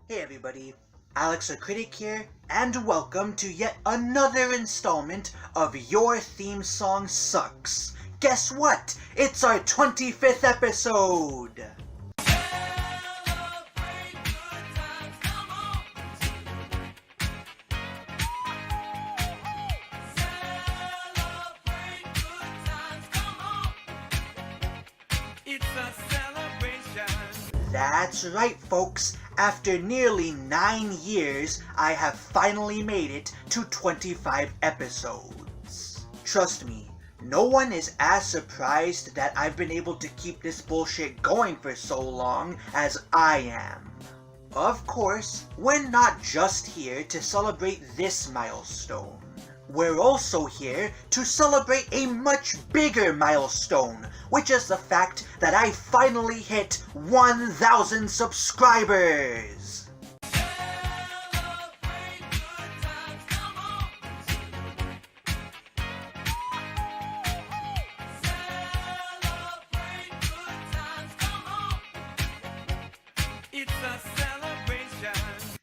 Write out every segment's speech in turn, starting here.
Hey everybody, Alex the Critic here, and welcome to yet another installment of Your Theme Song Sucks. Guess what? It's our 25th episode! That's right, folks. After nearly 9 years, I have finally made it to 25 episodes. Trust me, no one is as surprised that I've been able to keep this bullshit going for so long as I am. Of course, we're not just here to celebrate this milestone. We're also here to celebrate a much bigger milestone, which is the fact that I finally hit 1,000 subscribers!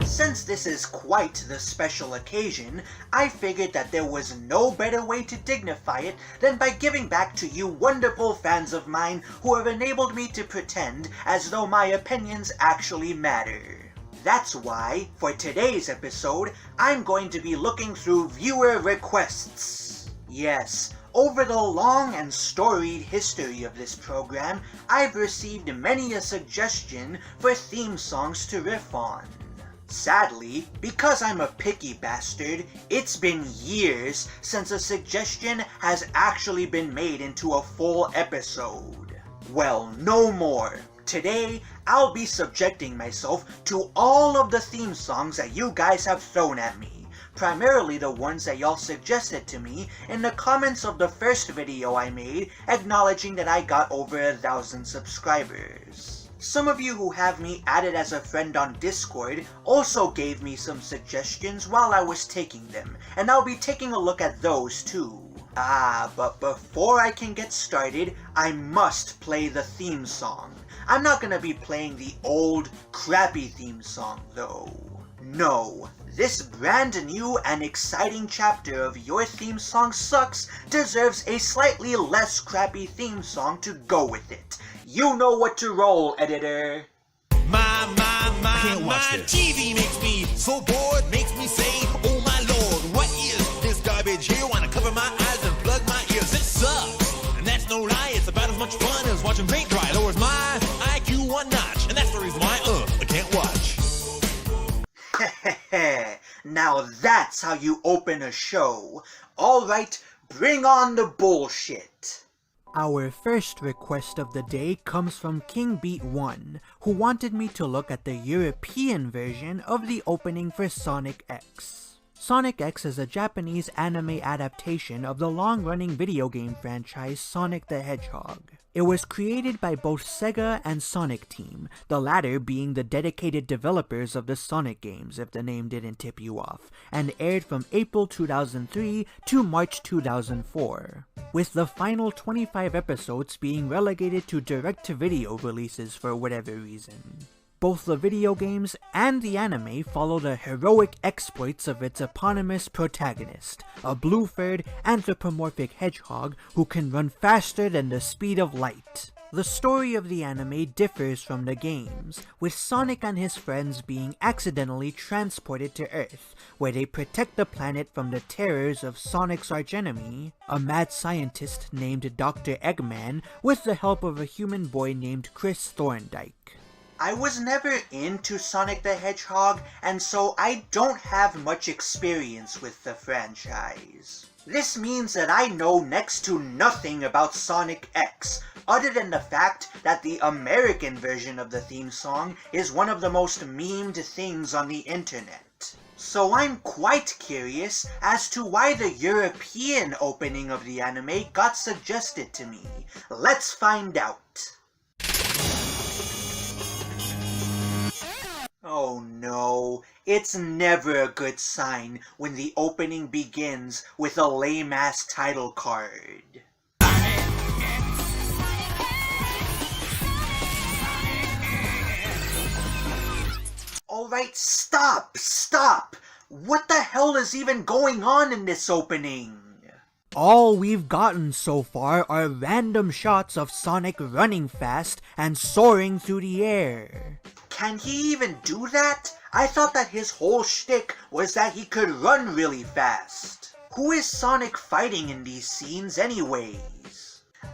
Since this is quite the special occasion, I figured that there was no better way to dignify it than by giving back to you wonderful fans of mine who have enabled me to pretend as though my opinions actually matter. That's why, for today's episode, I'm going to be looking through viewer requests. Yes, over the long and storied history of this program, I've received many a suggestion for theme songs to riff on. Sadly, because I'm a picky bastard, it's been years since a suggestion has actually been made into a full episode. Well, no more. Today, I'll be subjecting myself to all of the theme songs that you guys have thrown at me, primarily the ones that y'all suggested to me in the comments of the first video I made acknowledging that I got over 1,000 subscribers. Some of you who have me added as a friend on Discord also gave me some suggestions while I was taking them, and I'll be taking a look at those too. But before I can get started, I must play the theme song. I'm not gonna be playing the old, crappy theme song though. No, this brand new and exciting chapter of Your Theme Song Sucks deserves a slightly less crappy theme song to go with it. You know what to roll, editor. My TV makes me so bored, makes me say, oh my lord, what is this garbage here? Wanna cover my eyes and plug my ears, it sucks. And that's no lie, it's about as much fun as watching paint dry. Lowers my IQ one notch, and that's the reason why, I can't watch. Now that's how you open a show. Alright, bring on the bullshit. Our first request of the day comes from KingBeat1, who wanted me to look at the European version of the opening for Sonic X. Sonic X is a Japanese anime adaptation of the long-running video game franchise Sonic the Hedgehog. It was created by both Sega and Sonic Team, the latter being the dedicated developers of the Sonic games if the name didn't tip you off, and aired from April 2003 to March 2004, with the final 25 episodes being relegated to direct-to-video releases for whatever reason. Both the video games and the anime follow the heroic exploits of its eponymous protagonist, a blue-furred anthropomorphic hedgehog who can run faster than the speed of light. The story of the anime differs from the games, with Sonic and his friends being accidentally transported to Earth, where they protect the planet from the terrors of Sonic's archenemy, a mad scientist named Dr. Eggman, with the help of a human boy named Chris Thorndike. I was never into Sonic the Hedgehog, and so I don't have much experience with the franchise. This means that I know next to nothing about Sonic X, other than the fact that the American version of the theme song is one of the most memed things on the internet. So I'm quite curious as to why the European opening of the anime got suggested to me. Let's find out. Oh no, it's never a good sign when the opening begins with a lame-ass title card. Alright, stop! What the hell is even going on in this opening? All we've gotten so far are random shots of Sonic running fast and soaring through the air. Can he even do that? I thought that his whole shtick was that he could run really fast. Who is Sonic fighting in these scenes anyways?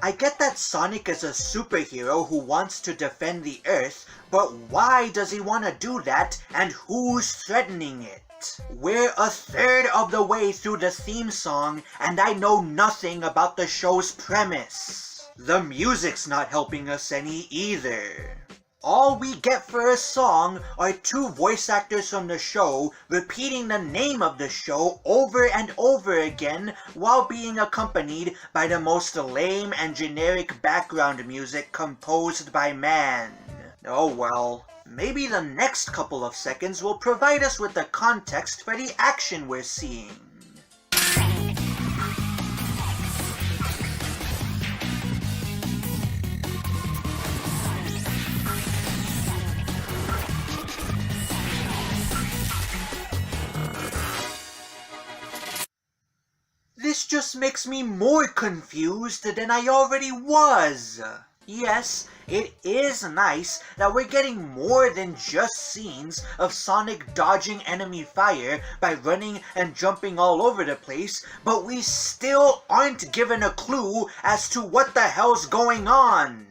I get that Sonic is a superhero who wants to defend the Earth, but why does he want to do that, and who's threatening it? We're a third of the way through the theme song, and I know nothing about the show's premise. The music's not helping us any either. All we get for a song are two voice actors from the show repeating the name of the show over and over again while being accompanied by the most lame and generic background music composed by man. Oh well. Maybe the next couple of seconds will provide us with the context for the action we're seeing. This just makes me more confused than I already was. Yes, it is nice that we're getting more than just scenes of Sonic dodging enemy fire by running and jumping all over the place, but we still aren't given a clue as to what the hell's going on.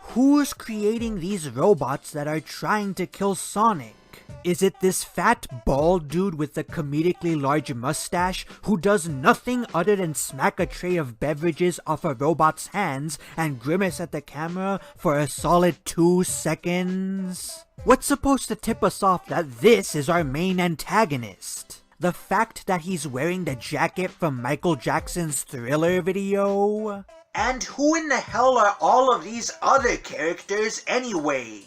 Who's creating these robots that are trying to kill Sonic? Is it this fat, bald dude with the comedically large mustache who does nothing other than smack a tray of beverages off a robot's hands and grimace at the camera for a solid 2 seconds? What's supposed to tip us off that this is our main antagonist? The fact that he's wearing the jacket from Michael Jackson's Thriller video? And who in the hell are all of these other characters anyway?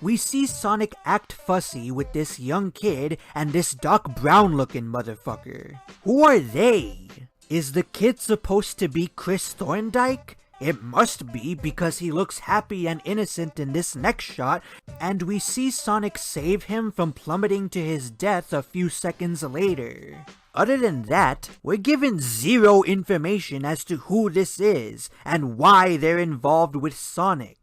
We see Sonic act fussy with this young kid and this Doc Brown looking motherfucker. Who are they? Is the kid supposed to be Chris Thorndike? It must be, because he looks happy and innocent in this next shot, and we see Sonic save him from plummeting to his death a few seconds later. Other than that, we're given zero information as to who this is and why they're involved with Sonic.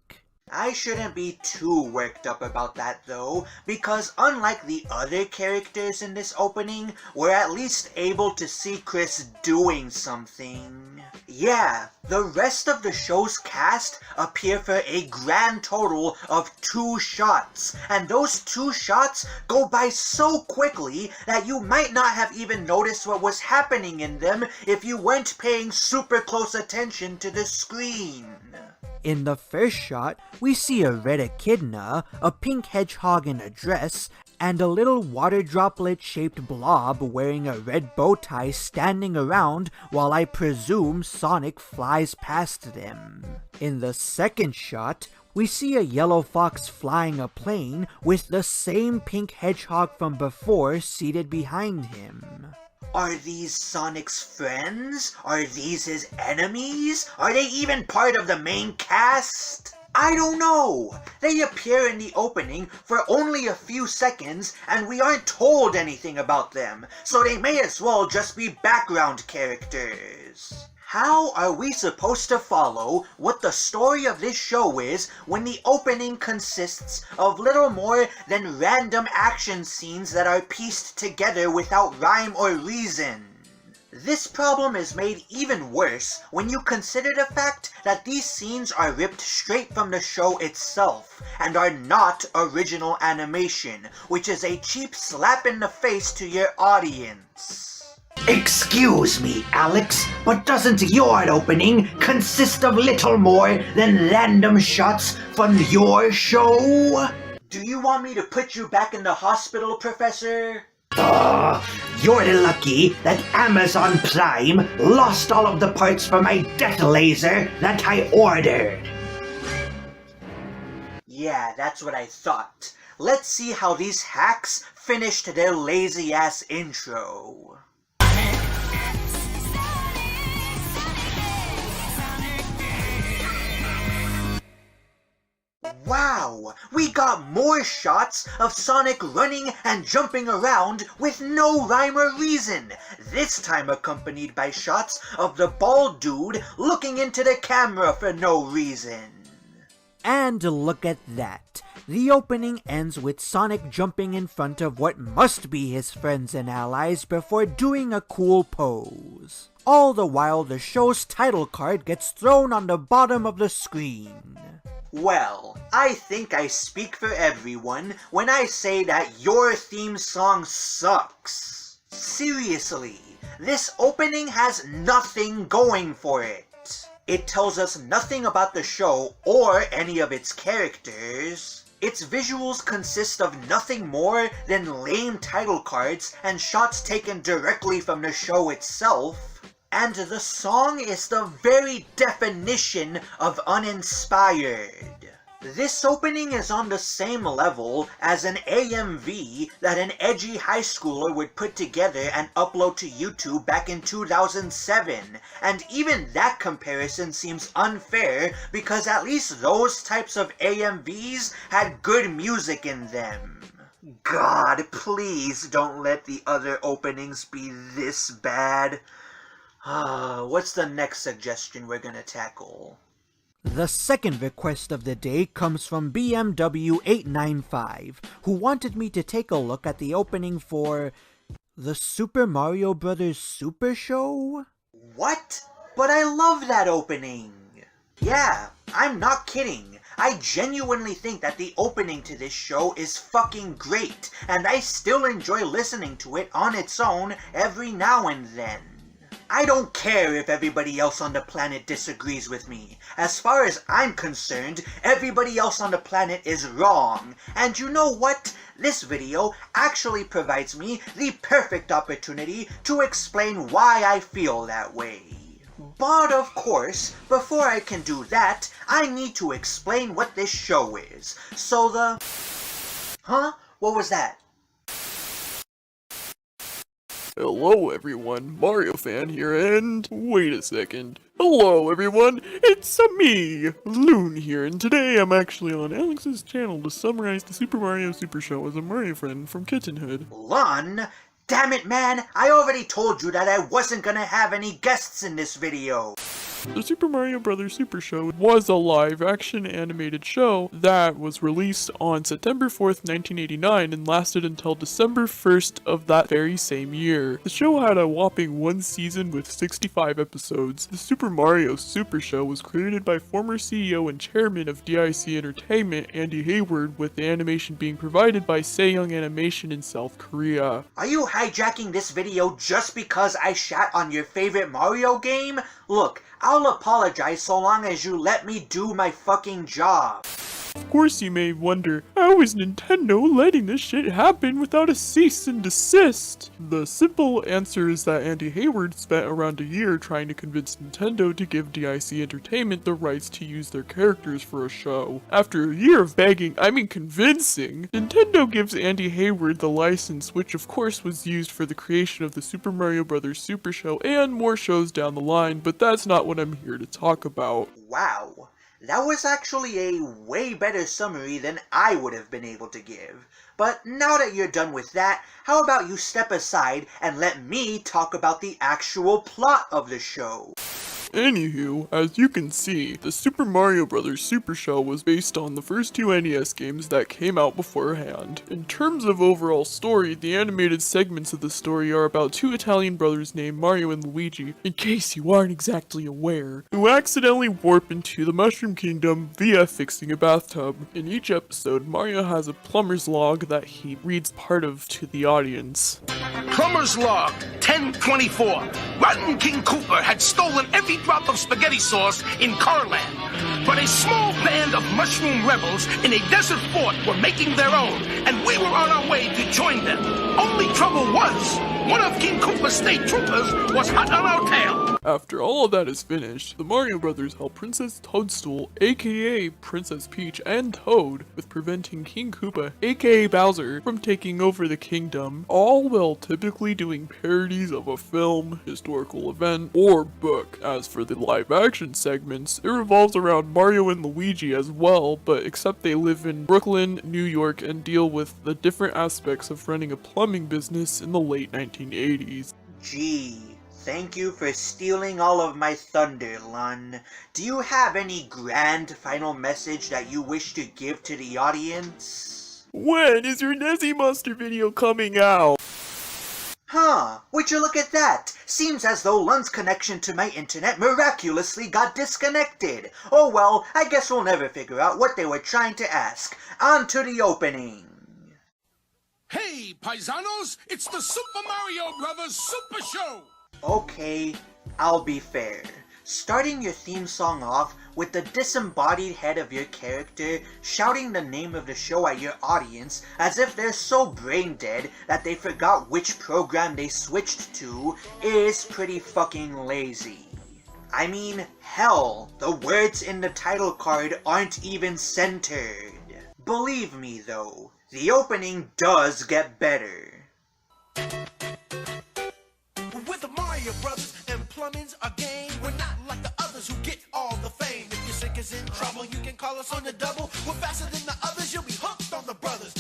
I shouldn't be too worked up about that though, because unlike the other characters in this opening, we're at least able to see Chris doing something. Yeah, the rest of the show's cast appear for a grand total of 2 shots, and those 2 shots go by so quickly that you might not have even noticed what was happening in them if you weren't paying super close attention to the screen. In the first shot, we see a red echidna, a pink hedgehog in a dress, and a little water droplet-shaped blob wearing a red bow tie standing around while I presume Sonic flies past them. In the second shot, we see a yellow fox flying a plane with the same pink hedgehog from before seated behind him. Are these Sonic's friends? Are these his enemies? Are they even part of the main cast? I don't know! They appear in the opening for only a few seconds and we aren't told anything about them, so they may as well just be background characters. How are we supposed to follow what the story of this show is when the opening consists of little more than random action scenes that are pieced together without rhyme or reason? This problem is made even worse when you consider the fact that these scenes are ripped straight from the show itself and are not original animation, which is a cheap slap in the face to your audience. Excuse me, Alex, but doesn't your opening consist of little more than random shots from your show? Do you want me to put you back in the hospital, Professor? You're lucky that Amazon Prime lost all of the parts for my death laser that I ordered. Yeah, that's what I thought. Let's see how these hacks finished their lazy-ass intro. Wow, we got more shots of Sonic running and jumping around with no rhyme or reason, this time accompanied by shots of the bald dude looking into the camera for no reason. And look at that. The opening ends with Sonic jumping in front of what must be his friends and allies before doing a cool pose. All the while the show's title card gets thrown on the bottom of the screen. Well, I think I speak for everyone when I say that your theme song sucks. Seriously, this opening has nothing going for it. It tells us nothing about the show or any of its characters. Its visuals consist of nothing more than lame title cards and shots taken directly from the show itself. And the song is the very definition of uninspired. This opening is on the same level as an AMV that an edgy high schooler would put together and upload to YouTube back in 2007, and even that comparison seems unfair because at least those types of AMVs had good music in them. God, please don't let the other openings be this bad. What's the next suggestion we're gonna tackle? The second request of the day comes from BMW895, who wanted me to take a look at the opening for the Super Mario Bros. Super Show? What? But I love that opening! Yeah, I'm not kidding. I genuinely think that the opening to this show is fucking great, and I still enjoy listening to it on its own every now and then. I don't care if everybody else on the planet disagrees with me. As far as I'm concerned, everybody else on the planet is wrong. And you know what? This video actually provides me the perfect opportunity to explain why I feel that way. But of course, before I can do that, I need to explain what this show is. So Huh? What was that? Hello everyone, Mario fan here, and wait a second. Hello everyone, it's me, Loon here, and today I'm actually on Alex's channel to summarize the Super Mario Super Show as a Mario friend from Kittenhood. Lon? Damn it, man! I already told you that I wasn't gonna have any guests in this video! The Super Mario Bros. Super Show was a live-action animated show that was released on September 4th, 1989 and lasted until December 1st of that very same year. The show had a whopping one season with 65 episodes. The Super Mario Super Show was created by former CEO and chairman of DIC Entertainment, Andy Hayward, with the animation being provided by Saeyoung Animation in South Korea. Are you hijacking this video just because I shat on your favorite Mario game? Look, I'll apologize so long as you let me do my fucking job. Of course you may wonder, how is Nintendo letting this shit happen without a cease and desist? The simple answer is that Andy Hayward spent around a year trying to convince Nintendo to give DIC Entertainment the rights to use their characters for a show. After a year of begging, convincing, Nintendo gives Andy Hayward the license, which of course was used for the creation of the Super Mario Bros. Super Show and more shows down the line, but that's not what I'm here to talk about. Wow. That was actually a way better summary than I would have been able to give. But now that you're done with that, how about you step aside and let me talk about the actual plot of the show? Anywho, as you can see, the Super Mario Bros. Super Show was based on the first two NES games that came out beforehand. In terms of overall story, the animated segments of the story are about two Italian brothers named Mario and Luigi, in case you aren't exactly aware, who accidentally warp into the Mushroom Kingdom via fixing a bathtub. In each episode, Mario has a plumber's log that he reads part of to the audience. Plumber's log, 1024. Rotten King Koopa had stolen every drop of spaghetti sauce in Carland. But a small band of mushroom rebels in a desert fort were making their own, and we were on our way to join them. Only trouble was, one of King Koopa's state troopers was hot on our tail. After all of that is finished, the Mario Brothers help Princess Toadstool, aka Princess Peach, and Toad with preventing King Koopa, aka Bowser, from taking over the kingdom, all while typically doing parodies of a film, historical event, or book. As for the live action segments, it revolves around Mario and Luigi as well, but except they live in Brooklyn, New York, and deal with the different aspects of running a plumbing business in the late 1980s. Gee, thank you for stealing all of my thunder, Lun. Do you have any grand final message that you wish to give to the audience? When is your Nessie Monster video coming out? Huh, would you look at that? Seems as though Lun's connection to my internet miraculously got disconnected. Oh well, I guess we'll never figure out what they were trying to ask. On to the opening. Hey, paisanos, it's the Super Mario Brothers Super Show! Okay, I'll be fair. Starting your theme song off with the disembodied head of your character shouting the name of the show at your audience as if they're so brain dead that they forgot which program they switched to is pretty fucking lazy. I mean, hell, the words in the title card aren't even centered. Believe me though, the opening does get better. We're the Mario Brothers and plumbing's our game. We're not like the others who get all the fame. If your sink is in trouble, you can call us on the double. We're faster than the others, you'll be hooked on the brothers.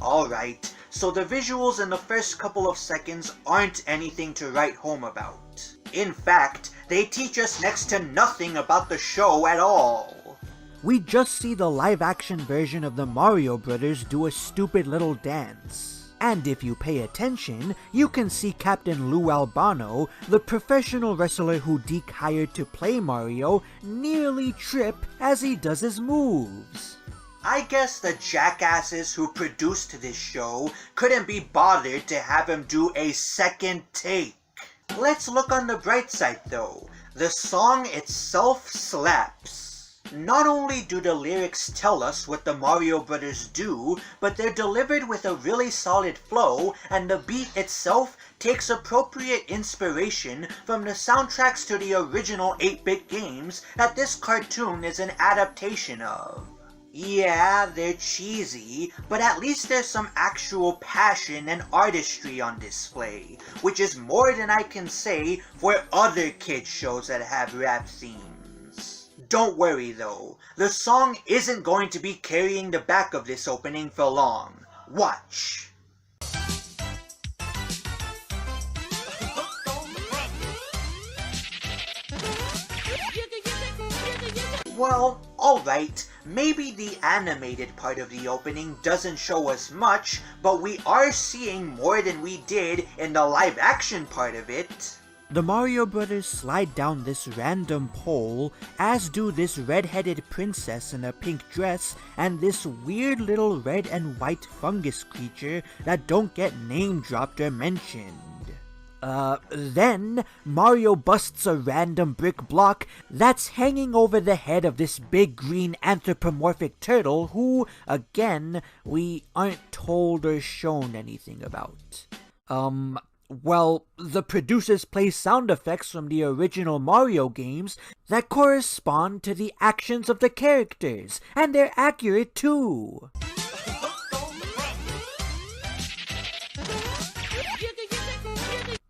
Alright. So the visuals in the first couple of seconds aren't anything to write home about. In fact, they teach us next to nothing about the show at all. We just see the live-action version of the Mario Brothers do a stupid little dance. And if you pay attention, you can see Captain Lou Albano, the professional wrestler who Deke hired to play Mario, nearly trip as he does his moves. I guess the jackasses who produced this show couldn't be bothered to have him do a second take. Let's look on the bright side though. The song itself slaps. Not only do the lyrics tell us what the Mario Brothers do, but they're delivered with a really solid flow, and the beat itself takes appropriate inspiration from the soundtracks to the original 8-bit games that this cartoon is an adaptation of. Yeah, they're cheesy, but at least there's some actual passion and artistry on display, which is more than I can say for other kids shows that have rap themes. Don't worry though, the song isn't going to be carrying the back of this opening for long. Watch! Well, alright, maybe the animated part of the opening doesn't show us much, but we are seeing more than we did in the live action part of it. The Mario Brothers slide down this random pole, as do this red-headed princess in a pink dress and this weird little red and white fungus creature that don't get name-dropped or mentioned. Then Mario busts a random brick block that's hanging over the head of this big green anthropomorphic turtle who, again, we aren't told or shown anything about. Well, the producers play sound effects from the original Mario games that correspond to the actions of the characters, and they're accurate too.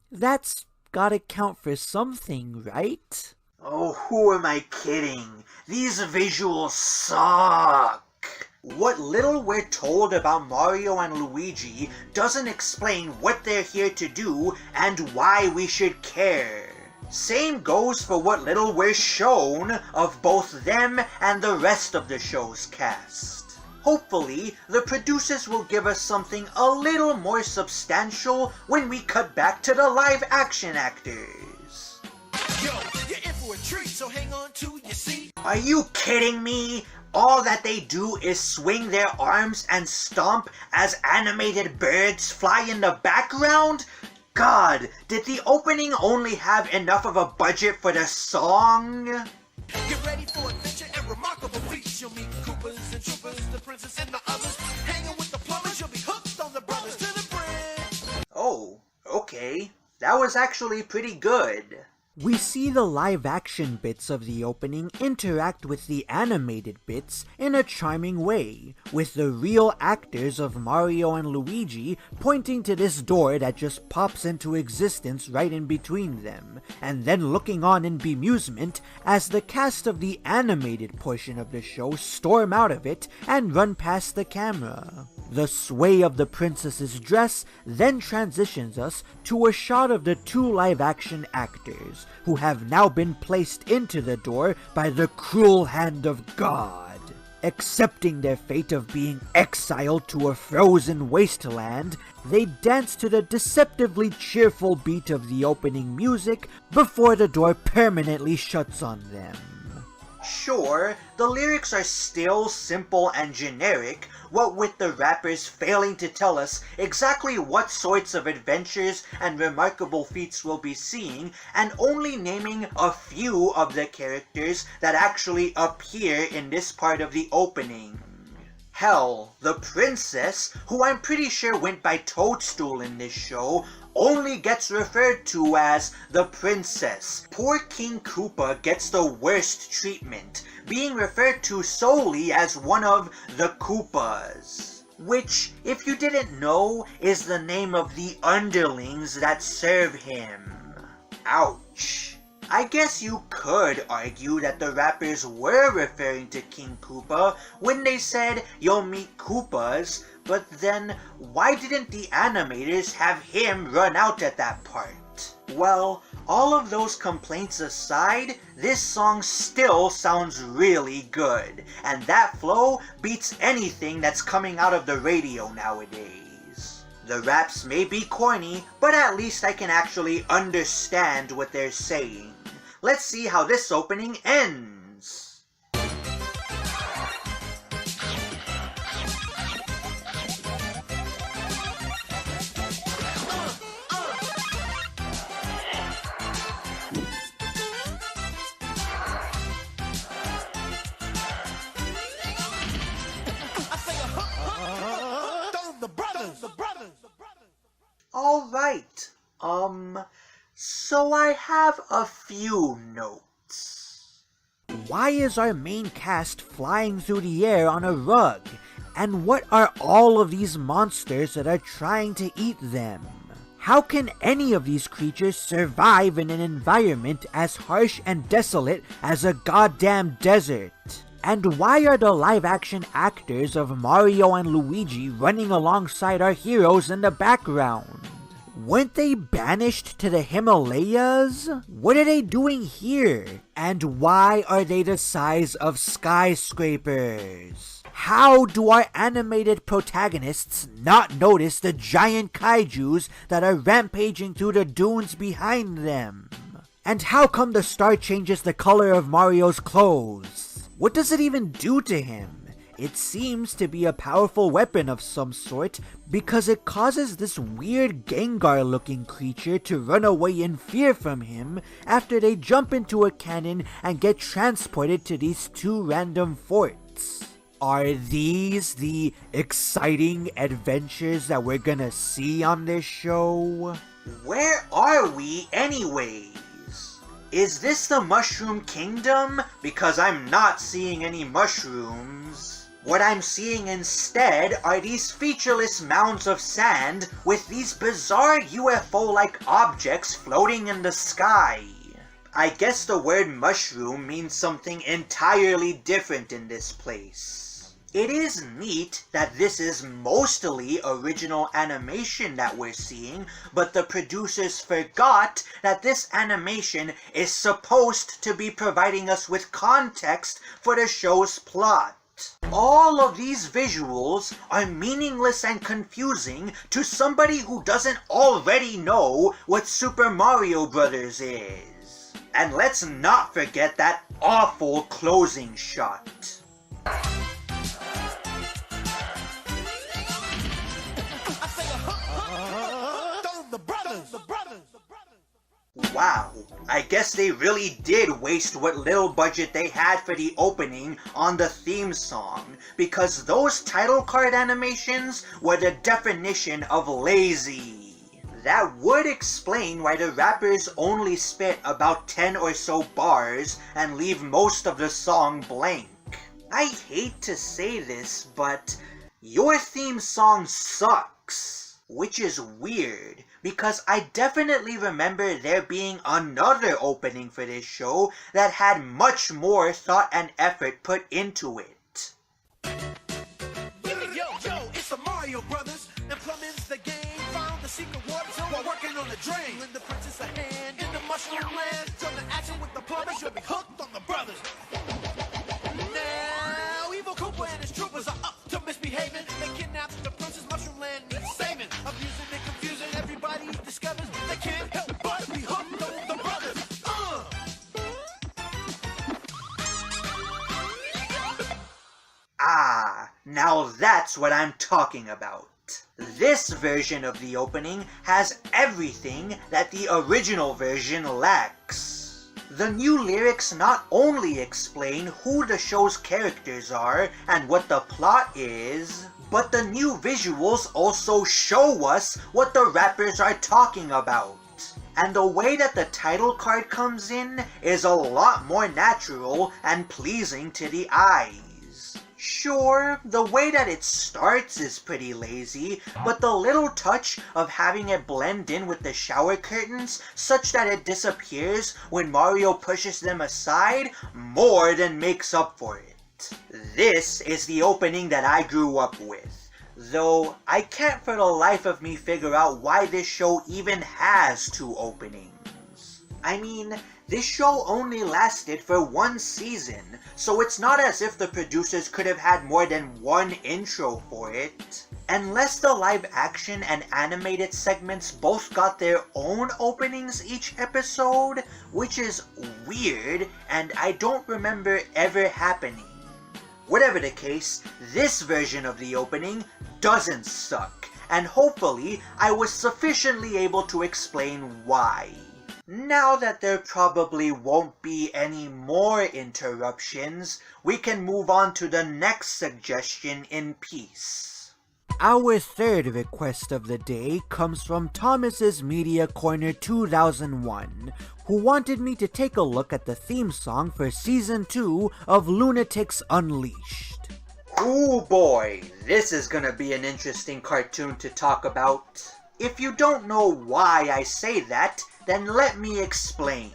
That's gotta count for something, right? Oh, who am I kidding? These visuals suck! What little we're told about Mario and Luigi doesn't explain what they're here to do and why we should care. Same goes for what little we're shown of both them and the rest of the show's cast. Hopefully, the producers will give us something a little more substantial when we cut back to the live-action actors. Yo, you're in for a treat, so hang on to your seat. Are you kidding me? All that they do is swing their arms and stomp as animated birds fly in the background? God, did the opening only have enough of a budget for the song? Get ready for adventure and remarkable feats. You'll meet Koopas and Troopers, the princess and the others. Hanging with the plumbers, you'll be hooked on the brothers to the bridge. Oh, okay. That was actually pretty good. We see the live-action bits of the opening interact with the animated bits in a charming way, with the real actors of Mario and Luigi pointing to this door that just pops into existence right in between them, and then looking on in bemusement as the cast of the animated portion of the show storm out of it and run past the camera. The sway of the princess's dress then transitions us to a shot of the two live-action actors, who have now been placed into the door by the cruel hand of God. Accepting their fate of being exiled to a frozen wasteland, they dance to the deceptively cheerful beat of the opening music before the door permanently shuts on them. Sure, the lyrics are still simple and generic, what with the rappers failing to tell us exactly what sorts of adventures and remarkable feats we'll be seeing, and only naming a few of the characters that actually appear in this part of the opening. Hell, the princess, who I'm pretty sure went by Toadstool in this show, only gets referred to as the princess. Poor King Koopa gets the worst treatment, being referred to solely as one of the Koopas. Which, if you didn't know, is the name of the underlings that serve him. Ouch. I guess you could argue that the rappers were referring to King Koopa when they said you'll meet Koopas, but then why didn't the animators have him run out at that part? Well, all of those complaints aside, this song still sounds really good, and that flow beats anything that's coming out of the radio nowadays. The raps may be corny, but at least I can actually understand what they're saying. Let's see how this opening ends. Alright, so I have a few notes. Why is our main cast flying through the air on a rug? And what are all of these monsters that are trying to eat them? How can any of these creatures survive in an environment as harsh and desolate as a goddamn desert? And why are the live-action actors of Mario and Luigi running alongside our heroes in the background? Weren't they banished to the Himalayas? What are they doing here? And why are they the size of skyscrapers? How do our animated protagonists not notice the giant kaijus that are rampaging through the dunes behind them? And how come the star changes the color of Mario's clothes? What does it even do to him? It seems to be a powerful weapon of some sort because it causes this weird Gengar-looking creature to run away in fear from him after they jump into a cannon and get transported to these two random forts. Are these the exciting adventures that we're gonna see on this show? Where are we anyways? Is this the Mushroom Kingdom? Because I'm not seeing any mushrooms. What I'm seeing instead are these featureless mounds of sand with these bizarre UFO-like objects floating in the sky. I guess the word mushroom means something entirely different in this place. It is neat that this is mostly original animation that we're seeing, but the producers forgot that this animation is supposed to be providing us with context for the show's plot. All of these visuals are meaningless and confusing to somebody who doesn't already know what Super Mario Bros. Is. And let's not forget that awful closing shot. Wow, I guess they really did waste what little budget they had for the opening on the theme song, because those title card animations were the definition of lazy. That would explain why the rappers only spit about 10 or so bars and leave most of the song blank. I hate to say this, but your theme song sucks. Which is weird, because I definitely remember there being another opening for this show that had much more thought and effort put into it. Yo, it's the Mario Brothers, and plumbing's the game. Found the secret water while working on the drain. Lend the princess a hand in the mushroom land. Turn the action with the plumbers, you'll be hooked on the brothers. Now, Evil Koopa and his troopers are up to misbehaving. They kidnap the princess, mushroom land needs saving. Abusing and confusing, everybody discovers they can't help but be hooked on the brothers. Ah, now that's what I'm talking about. This version of the opening has everything that the original version lacks. The new lyrics not only explain who the show's characters are and what the plot is, but the new visuals also show us what the rappers are talking about. And the way that the title card comes in is a lot more natural and pleasing to the eyes. Sure, the way that it starts is pretty lazy, but the little touch of having it blend in with the shower curtains such that it disappears when Mario pushes them aside more than makes up for it. This is the opening that I grew up with, though I can't for the life of me figure out why this show even has 2 openings. I mean, this show only lasted for 1 season, so it's not as if the producers could have had more than 1 intro for it. Unless the live action and animated segments both got their own openings each episode, which is weird and I don't remember ever happening. Whatever the case, this version of the opening doesn't suck, and hopefully I was sufficiently able to explain why. Now that there probably won't be any more interruptions, we can move on to the next suggestion in peace. Our third request of the day comes from Thomas's Media Corner 2001, who wanted me to take a look at the theme song for Season 2 of Loonatics Unleashed. Ooh boy, this is gonna be an interesting cartoon to talk about. If you don't know why I say that, then let me explain.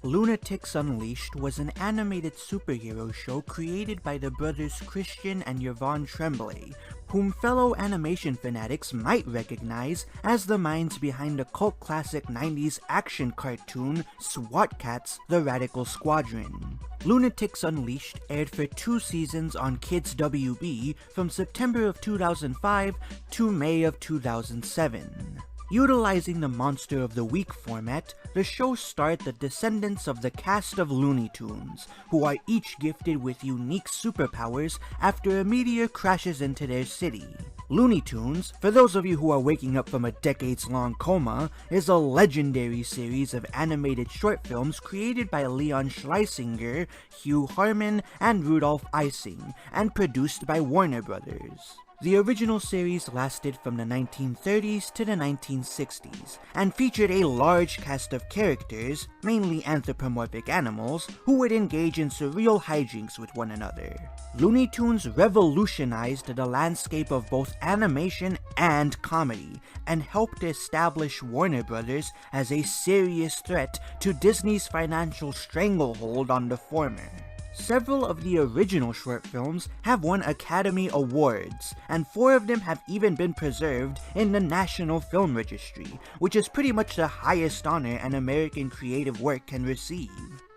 Loonatics Unleashed was an animated superhero show created by the brothers Christian and Yvonne Tremblay, whom fellow animation fanatics might recognize as the minds behind the cult classic 90s action cartoon SWAT Kats: The Radical Squadron. Loonatics Unleashed aired for 2 seasons on Kids WB from September of 2005 to May of 2007. Utilizing the Monster of the Week format, the show starred the descendants of the cast of Looney Tunes, who are each gifted with unique superpowers after a meteor crashes into their city. Looney Tunes, for those of you who are waking up from a decades-long coma, is a legendary series of animated short films created by Leon Schlesinger, Hugh Harman, and Rudolph Ising, and produced by Warner Brothers. The original series lasted from the 1930s to the 1960s, and featured a large cast of characters, mainly anthropomorphic animals, who would engage in surreal hijinks with one another. Looney Tunes revolutionized the landscape of both animation and comedy, and helped establish Warner Brothers as a serious threat to Disney's financial stranglehold on the former. Several of the original short films have won Academy Awards, and 4 of them have even been preserved in the National Film Registry, which is pretty much the highest honor an American creative work can receive.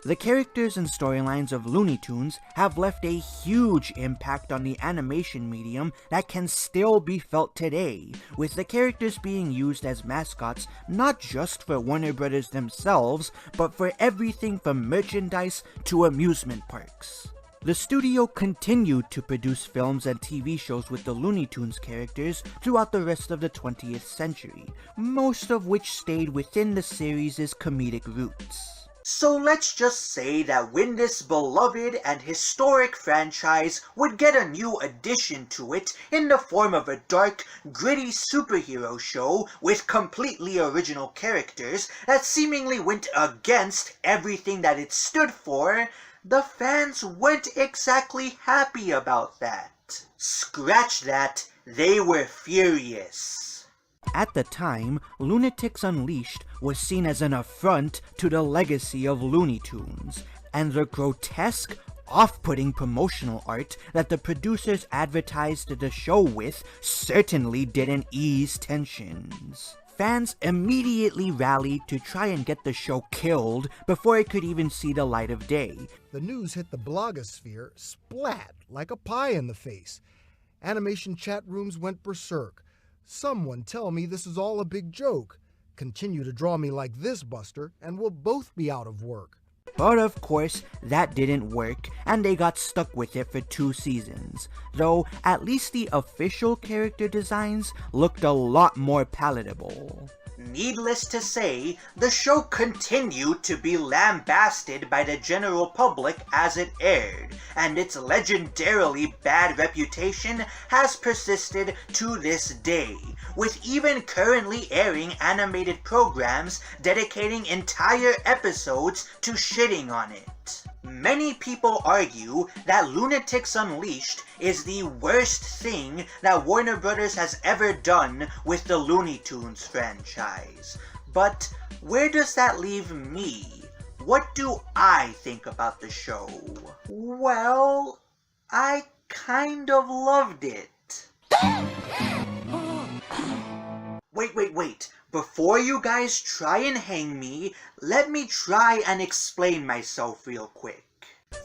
The characters and storylines of Looney Tunes have left a huge impact on the animation medium that can still be felt today, with the characters being used as mascots not just for Warner Brothers themselves, but for everything from merchandise to amusement parks. The studio continued to produce films and TV shows with the Looney Tunes characters throughout the rest of the 20th century, most of which stayed within the series' comedic roots. So let's just say that when this beloved and historic franchise would get a new addition to it in the form of a dark, gritty superhero show with completely original characters that seemingly went against everything that it stood for, the fans weren't exactly happy about that. Scratch that, they were furious. At the time, Loonatics Unleashed was seen as an affront to the legacy of Looney Tunes, and the grotesque, off-putting promotional art that the producers advertised the show with certainly didn't ease tensions. Fans immediately rallied to try and get the show killed before it could even see the light of day. The news hit the blogosphere splat like a pie in the face. Animation chat rooms went berserk. Someone tell me this is all a big joke. Continue to draw me like this, Buster, and we'll both be out of work. But of course, that didn't work, and they got stuck with it for 2 seasons, though at least the official character designs looked a lot more palatable. Needless to say, the show continued to be lambasted by the general public as it aired, and its legendarily bad reputation has persisted to this day, with even currently airing animated programs dedicating entire episodes to shitting on it. Many people argue that Loonatics Unleashed is the worst thing that Warner Bros. Has ever done with the Looney Tunes franchise. But where does that leave me? What do I think about the show? Well, I kind of loved it. Wait. Before you guys try and hang me, let me try and explain myself real quick.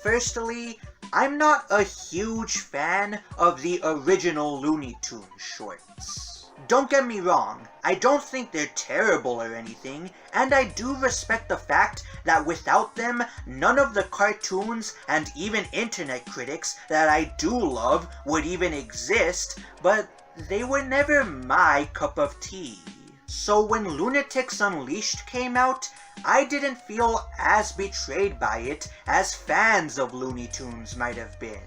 Firstly, I'm not a huge fan of the original Looney Tunes shorts. Don't get me wrong, I don't think they're terrible or anything, and I do respect the fact that without them, none of the cartoons and even internet critics that I do love would even exist, but they were never my cup of tea. So when Loonatics Unleashed came out, I didn't feel as betrayed by it as fans of Looney Tunes might have been.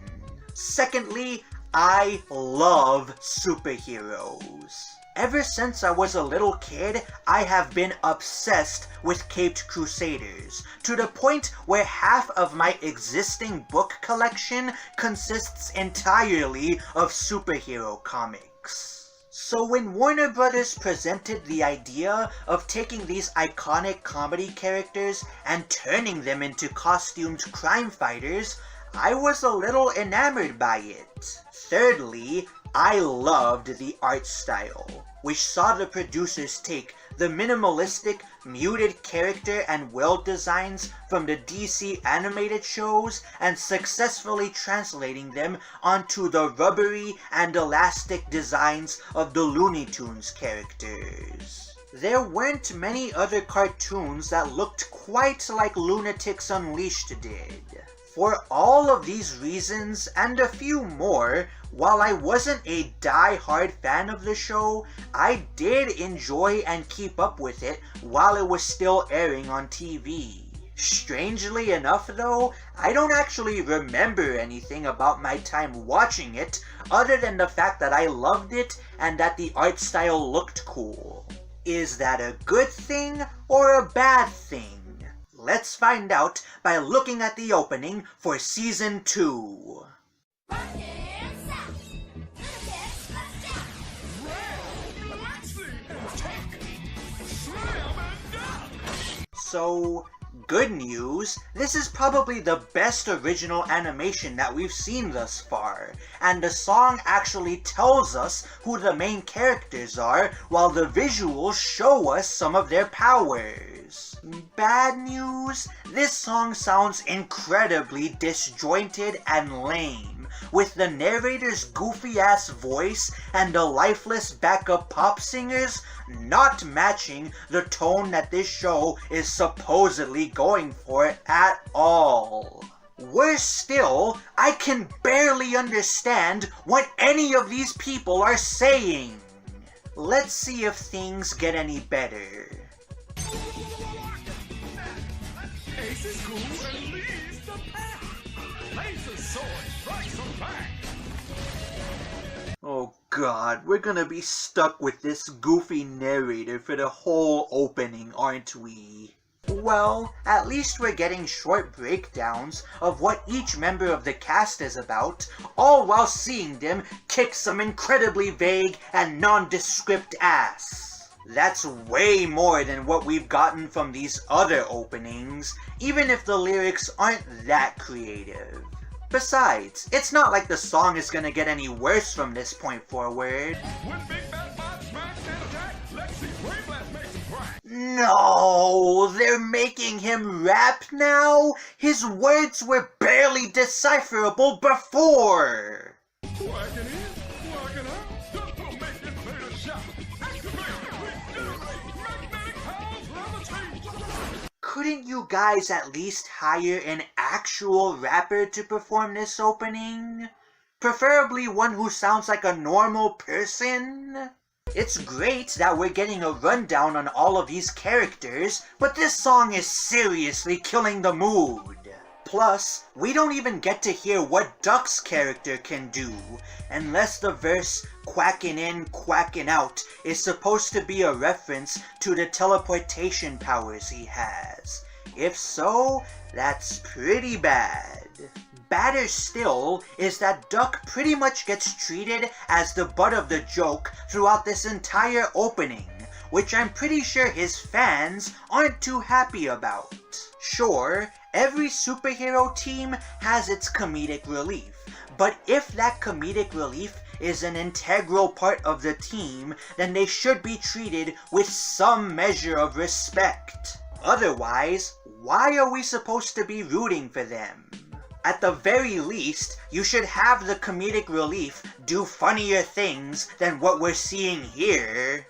Secondly, I love superheroes. Ever since I was a little kid, I have been obsessed with Caped Crusaders, to the point where half of my existing book collection consists entirely of superhero comics. So when Warner Bros. Presented the idea of taking these iconic comedy characters and turning them into costumed crime fighters, I was a little enamored by it. Thirdly, I loved the art style, which saw the producers take the minimalistic, muted character and world designs from the DC animated shows and successfully translating them onto the rubbery and elastic designs of the Looney Tunes characters. There weren't many other cartoons that looked quite like Loonatics Unleashed did. For all of these reasons, and a few more, while I wasn't a die-hard fan of the show, I did enjoy and keep up with it while it was still airing on TV. Strangely enough though, I don't actually remember anything about my time watching it other than the fact that I loved it and that the art style looked cool. Is that a good thing or a bad thing? Let's find out by looking at the opening for Season 2. So, good news, this is probably the best original animation that we've seen thus far, and the song actually tells us who the main characters are, while the visuals show us some of their powers. Bad news, this song sounds incredibly disjointed and lame, with the narrator's goofy-ass voice and the lifeless backup pop singers not matching the tone that this show is supposedly going for at all. Worse still, I can barely understand what any of these people are saying. Let's see if things get any better. Hey, is cool and leads the pack. Laser sword strikes him back. Oh god, we're gonna be stuck with this goofy narrator for the whole opening, aren't we? Well, at least we're getting short breakdowns of what each member of the cast is about, all while seeing them kick some incredibly vague and nondescript ass. That's way more than what we've gotten from these other openings, even if the lyrics aren't that creative. Besides, it's not like the song is gonna get any worse from this point forward. When Big Bad Bob smacks and attack, let's see Brain Blast makes him cry. No, they're making him rap now? His words were barely decipherable before! Whacking in, whacking out, don't make it play the shot. Activate, regenerate, magnetic powers, levitate. Couldn't you guys at least hire an actual rapper to perform this opening? Preferably one who sounds like a normal person? It's great that we're getting a rundown on all of these characters, but this song is seriously killing the mood. Plus, we don't even get to hear what Duck's character can do, unless the verse "quacking in, quacking out" is supposed to be a reference to the teleportation powers he has. If so, that's pretty bad. Badder still is that Duck pretty much gets treated as the butt of the joke throughout this entire opening, which I'm pretty sure his fans aren't too happy about. Sure, every superhero team has its comedic relief, but if that comedic relief is an integral part of the team, then they should be treated with some measure of respect. Otherwise, why are we supposed to be rooting for them? At the very least, you should have the comedic relief do funnier things than what we're seeing here.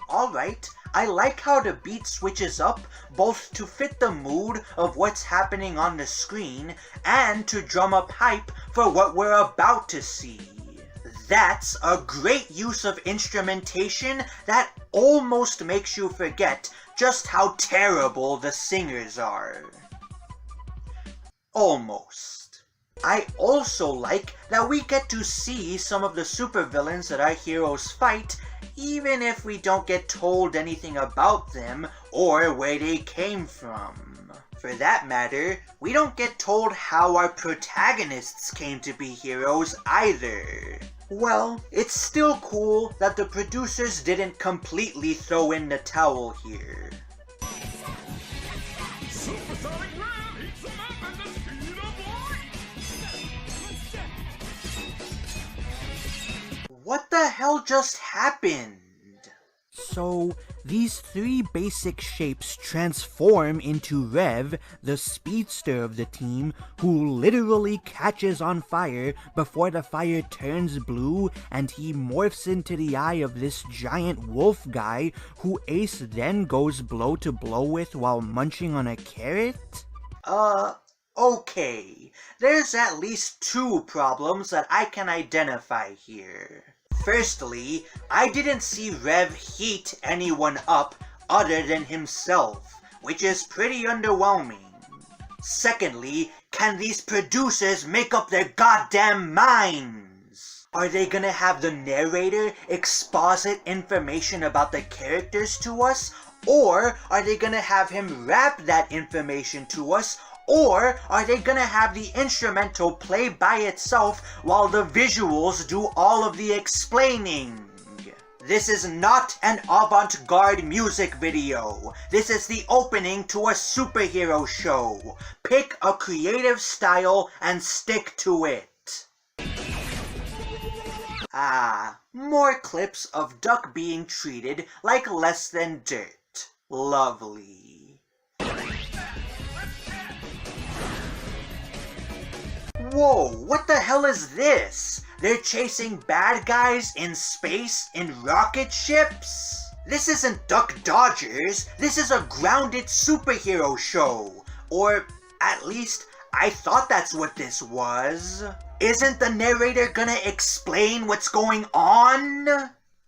Alright, I like how the beat switches up both to fit the mood of what's happening on the screen and to drum up hype for what we're about to see. That's a great use of instrumentation that almost makes you forget just how terrible the singers are. Almost. I also like that we get to see some of the supervillains that our heroes fight, even if we don't get told anything about them or where they came from. For that matter, we don't get told how our protagonists came to be heroes either. Well, it's still cool that the producers didn't completely throw in the towel here. Supersonic ram eats them up at the speed of light. What the hell just happened? So, these three basic shapes transform into Rev, the speedster of the team, who literally catches on fire before the fire turns blue and he morphs into the eye of this giant wolf guy who Ace then goes blow to blow with while munching on a carrot? Okay. There's at least two problems that I can identify here. Firstly, I didn't see Rev heat anyone up other than himself, which is pretty underwhelming. Secondly, can these producers make up their goddamn minds? Are they gonna have the narrator exposit information about the characters to us? Or are they gonna have him rap that information to us? Or are they gonna have the instrumental play by itself while the visuals do all of the explaining? This is not an avant-garde music video. This is the opening to a superhero show. Pick a creative style and stick to it. More clips of Duck being treated like less than dirt. Lovely. Whoa, what the hell is this? They're chasing bad guys in space in rocket ships? This isn't Duck Dodgers, this is a grounded superhero show. Or, at least, I thought that's what this was. Isn't the narrator gonna explain what's going on?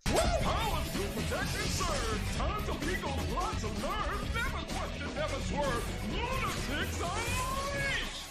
Powers to protect and serve. Tons of eagles, lots of nerve. Never question, never swerve. Lunatics unleashed.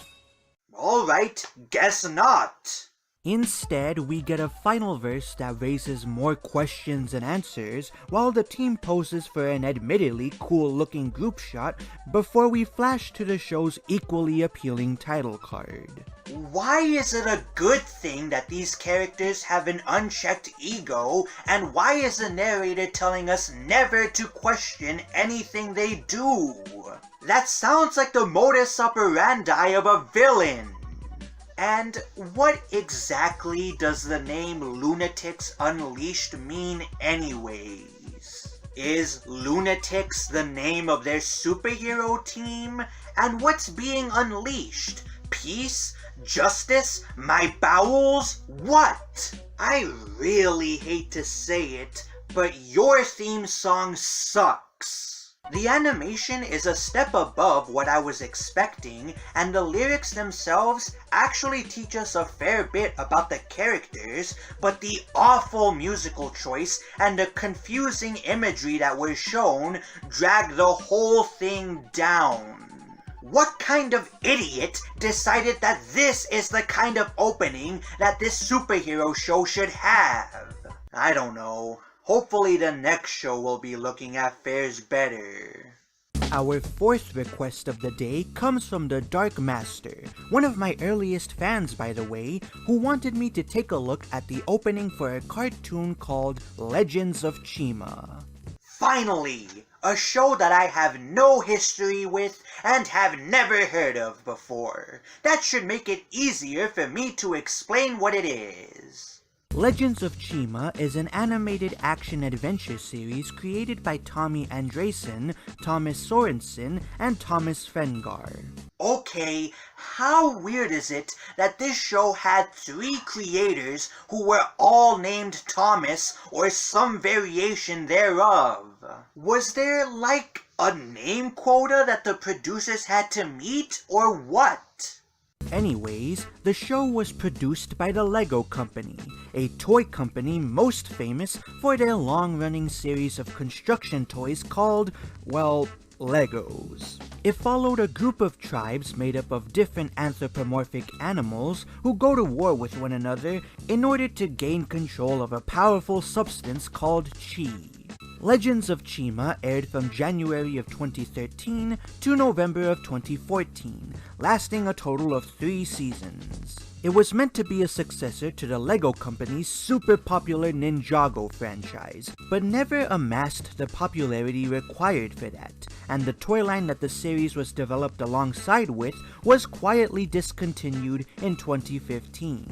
Alright, guess not. Instead, we get a final verse that raises more questions and answers, while the team poses for an admittedly cool-looking group shot before we flash to the show's equally appealing title card. Why is it a good thing that these characters have an unchecked ego, and why is the narrator telling us never to question anything they do? That sounds like the modus operandi of a villain. And what exactly does the name Loonatics Unleashed mean anyways? Is Loonatics the name of their superhero team? And what's being unleashed? Peace? Justice? My bowels? What? I really hate to say it, but your theme song sucks. The animation is a step above what I was expecting, and the lyrics themselves actually teach us a fair bit about the characters, but the awful musical choice and the confusing imagery that was shown drag the whole thing down. What kind of idiot decided that this is the kind of opening that this superhero show should have? I don't know. Hopefully the next show will be looking at fares better. Our fourth request of the day comes from the Dark Master, one of my earliest fans by the way, who wanted me to take a look at the opening for a cartoon called Legends of Chima. Finally! A show that I have no history with and have never heard of before. That should make it easier for me to explain what it is. Legends of Chima is an animated action-adventure series created by Tommy Andresen, Thomas Sorensen, and Thomas Fengar. Okay, how weird is it that this show had 3 creators who were all named Thomas or some variation thereof? Was there like a name quota that the producers had to meet, or what? Anyways, the show was produced by the Lego Company, a toy company most famous for their long-running series of construction toys called, well, Legos. It followed a group of tribes made up of different anthropomorphic animals who go to war with one another in order to gain control of a powerful substance called Chi. Legends of Chima aired from January of 2013 to November of 2014, lasting a total of 3 seasons. It was meant to be a successor to the Lego Company's super popular Ninjago franchise, but never amassed the popularity required for that, and the toy line that the series was developed alongside with was quietly discontinued in 2015.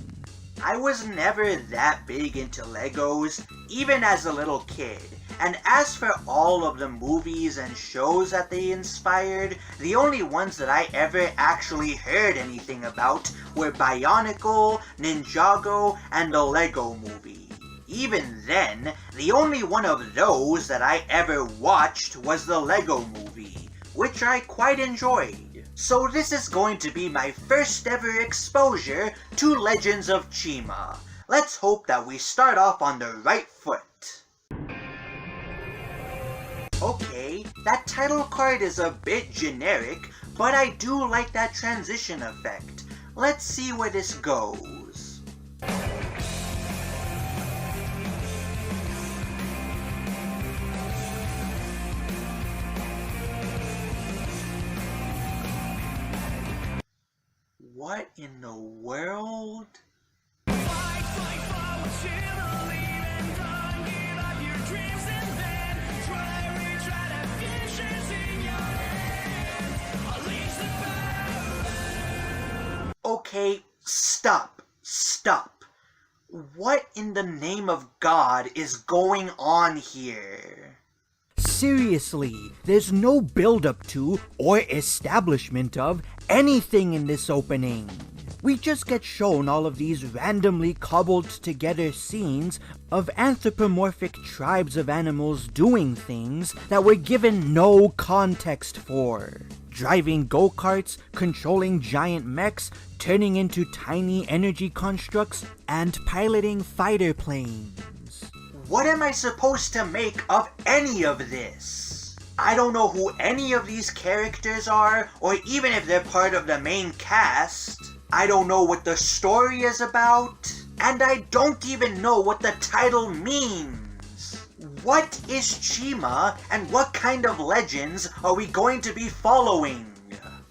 I was never that big into Legos, even as a little kid. And as for all of the movies and shows that they inspired, the only ones that I ever actually heard anything about were Bionicle, Ninjago, and the Lego Movie. Even then, the only one of those that I ever watched was the Lego Movie, which I quite enjoyed. So this is going to be my first ever exposure to Legends of Chima. Let's hope that we start off on the right foot. Okay, that title card is a bit generic, but I do like that transition effect. Let's see where this goes. What in the world? Okay, stop. What in the name of God is going on here? Seriously, there's no build-up to or establishment of anything in this opening. We just get shown all of these randomly cobbled together scenes of anthropomorphic tribes of animals doing things that were given no context for. Driving go-karts, controlling giant mechs, turning into tiny energy constructs, and piloting fighter planes. What am I supposed to make of any of this? I don't know who any of these characters are, or even if they're part of the main cast. I don't know what the story is about, and I don't even know what the title means. What is Chima, and what kind of legends are we going to be following?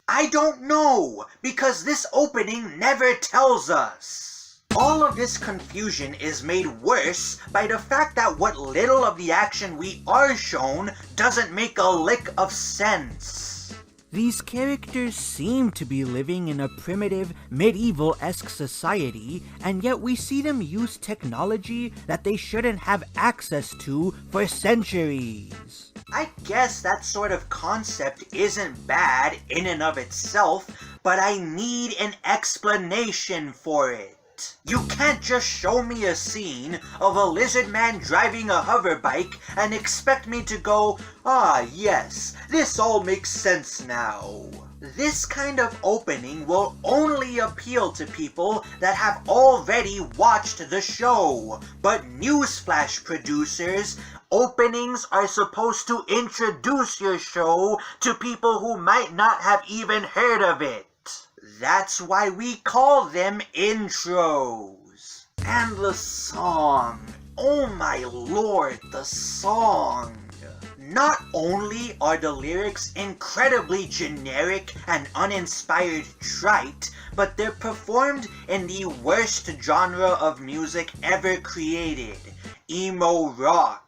I don't know, because this opening never tells us. All of this confusion is made worse by the fact that what little of the action we are shown doesn't make a lick of sense. These characters seem to be living in a primitive, medieval-esque society, and yet we see them use technology that they shouldn't have access to for centuries. I guess that sort of concept isn't bad in and of itself, but I need an explanation for it. You can't just show me a scene of a lizard man driving a hover bike and expect me to go, "Ah yes, this all makes sense now." This kind of opening will only appeal to people that have already watched the show. But newsflash producers, openings are supposed to introduce your show to people who might not have even heard of it. That's why we call them intros. And the song. Oh my lord, the song. Not only are the lyrics incredibly generic and uninspired trite, but they're performed in the worst genre of music ever created, emo rock.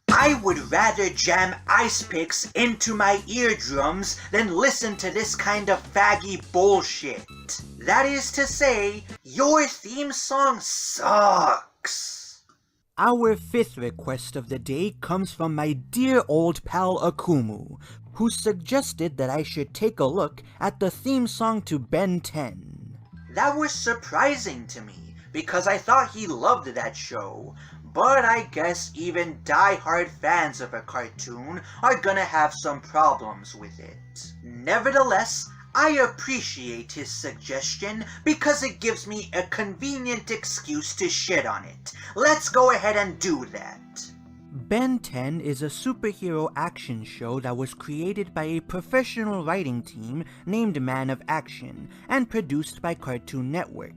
I would rather jam ice picks into my eardrums than listen to this kind of faggy bullshit. That is to say, your theme song sucks. Our fifth request of the day comes from my dear old pal Akumu, who suggested that I should take a look at the theme song to Ben 10. That was surprising to me, because I thought he loved that show. But I guess even die-hard fans of a cartoon are gonna have some problems with it. Nevertheless, I appreciate his suggestion because it gives me a convenient excuse to shit on it. Let's go ahead and do that. Ben 10 is a superhero action show that was created by a professional writing team named Man of Action and produced by Cartoon Network.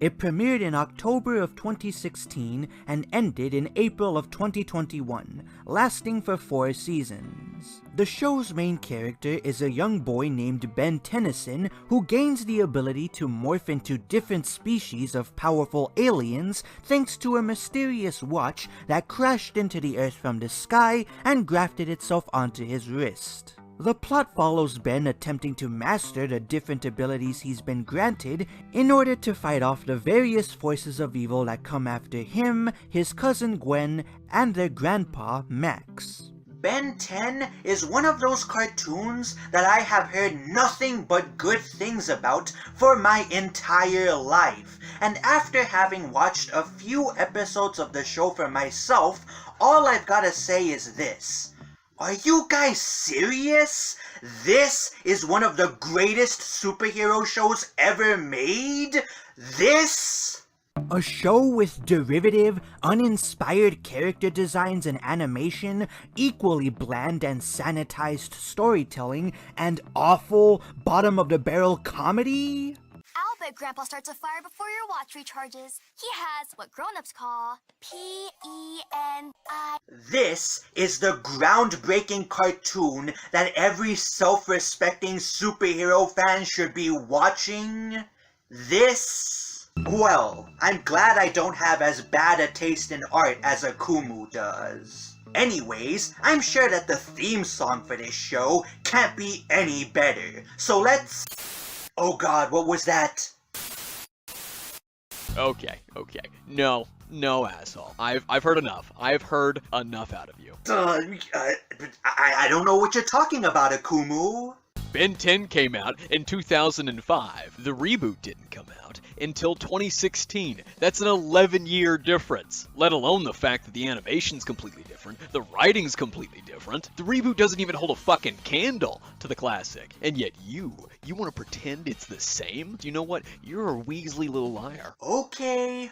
It premiered in October of 2016 and ended in April of 2021, lasting for 4 seasons. The show's main character is a young boy named Ben Tennyson who gains the ability to morph into different species of powerful aliens thanks to a mysterious watch that crashed into the Earth from the sky and grafted itself onto his wrist. The plot follows Ben attempting to master the different abilities he's been granted in order to fight off the various forces of evil that come after him, his cousin Gwen, and their grandpa Max. Ben 10 is one of those cartoons that I have heard nothing but good things about for my entire life, and after having watched a few episodes of the show for myself, all I've gotta say is this. Are you guys serious? This is one of the greatest superhero shows ever made? This? A show with derivative, uninspired character designs and animation, equally bland and sanitized storytelling, and awful, bottom-of-the-barrel comedy? I'll bet Grandpa starts a fire before your watch recharges. He has what grown-ups call P-E-N-I. This is the groundbreaking cartoon that every self-respecting superhero fan should be watching. This? Well, I'm glad I don't have as bad a taste in art as Akumu does. Anyways, I'm sure that the theme song for this show can't be any better. So let's... Oh god, what was that? Okay. No, asshole. I've heard enough. I've heard enough out of you. I don't know what you're talking about, Akumu. Ben 10 came out in 2005. The reboot didn't come out until 2016. That's an 11-year difference, let alone the fact that the animation's completely different, the writing's completely different. The reboot doesn't even hold a fucking candle to the classic. And yet you want to pretend it's the same? Do you know what? You're a Weasley little liar. Okay.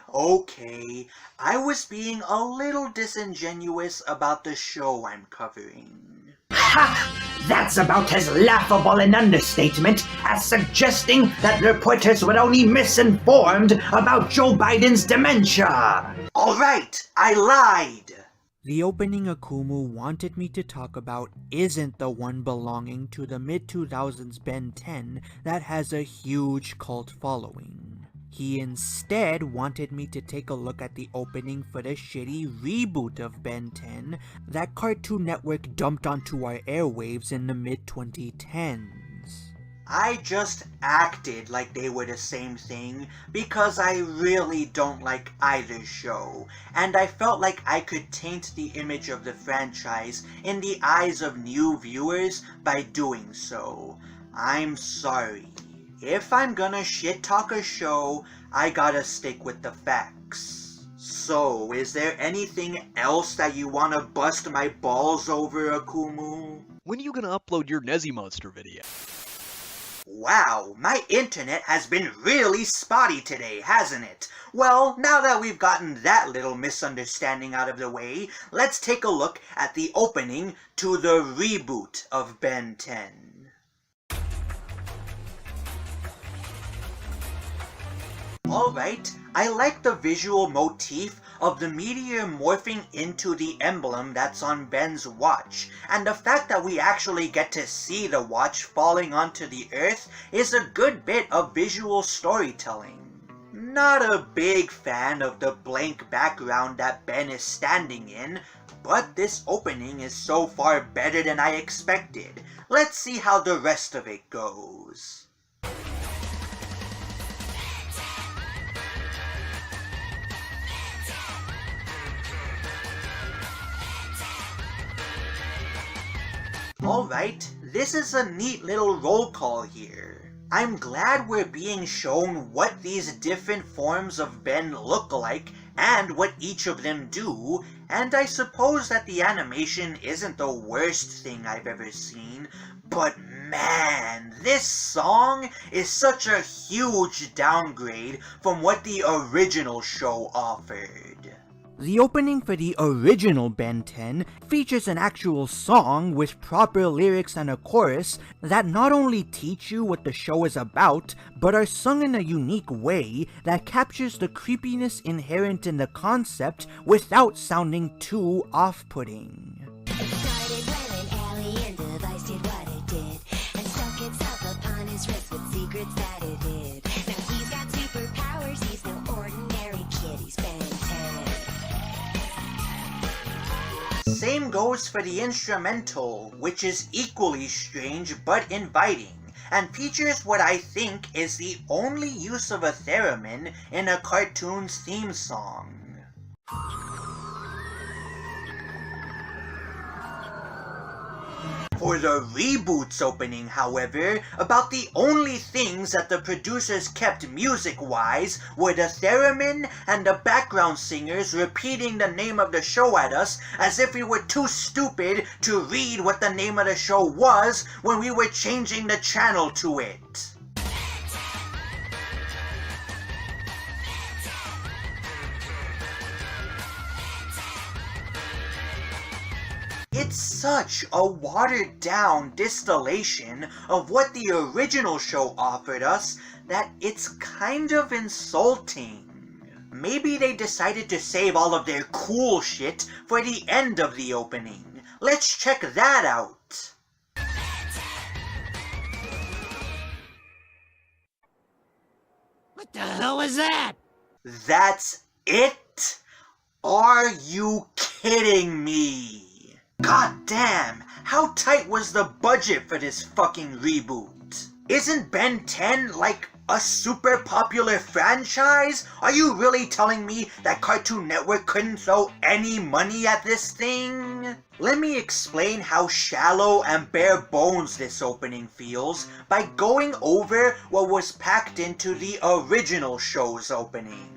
I was being a little disingenuous about the show I'm covering. Ha! That's about as laughable an understatement as suggesting that reporters were only misinformed about Joe Biden's dementia. Alright, I lied! The opening Akumu wanted me to talk about isn't the one belonging to the mid-2000s Ben 10 that has a huge cult following. He instead wanted me to take a look at the opening for the shitty reboot of Ben 10 that Cartoon Network dumped onto our airwaves in the mid-2010s. I just acted like they were the same thing because I really don't like either show, and I felt like I could taint the image of the franchise in the eyes of new viewers by doing so. I'm sorry. If I'm gonna shit-talk a show, I gotta stick with the facts. So, is there anything else that you wanna bust my balls over, Akumu? When are you gonna upload your Nezzy Monster video? Wow, my internet has been really spotty today, hasn't it? Well, now that we've gotten that little misunderstanding out of the way, let's take a look at the opening to the reboot of Ben 10. Alright, I like the visual motif of the meteor morphing into the emblem that's on Ben's watch, and the fact that we actually get to see the watch falling onto the earth is a good bit of visual storytelling. Not a big fan of the blank background that Ben is standing in, but this opening is so far better than I expected. Let's see how the rest of it goes. Alright, this is a neat little roll call here. I'm glad we're being shown what these different forms of Ben look like and what each of them do, and I suppose that the animation isn't the worst thing I've ever seen, but man, this song is such a huge downgrade from what the original show offered. The opening for the original Ben 10 features an actual song with proper lyrics and a chorus that not only teach you what the show is about, but are sung in a unique way that captures the creepiness inherent in the concept without sounding too off-putting. It started when an alien device did what it did and stuck itself upon his wrist with secrets that it hid. Now he's got superpowers, he's no ordinary kid, he's Ben 10. Same goes for the instrumental, which is equally strange but inviting, and features what I think is the only use of a theremin in a cartoon's theme song. For the reboot's opening, however, about the only things that the producers kept music-wise were the theremin and the background singers repeating the name of the show at us as if we were too stupid to read what the name of the show was when we were changing the channel to it. It's such a watered-down distillation of what the original show offered us that it's kind of insulting. Maybe they decided to save all of their cool shit for the end of the opening. Let's check that out. What the hell was that? That's it? Are you kidding me? God damn, how tight was the budget for this fucking reboot? Isn't Ben 10 like A super popular franchise? Are you really telling me that Cartoon Network couldn't throw any money at this thing? Let me explain how shallow and bare bones this opening feels by going over what was packed into the original show's opening.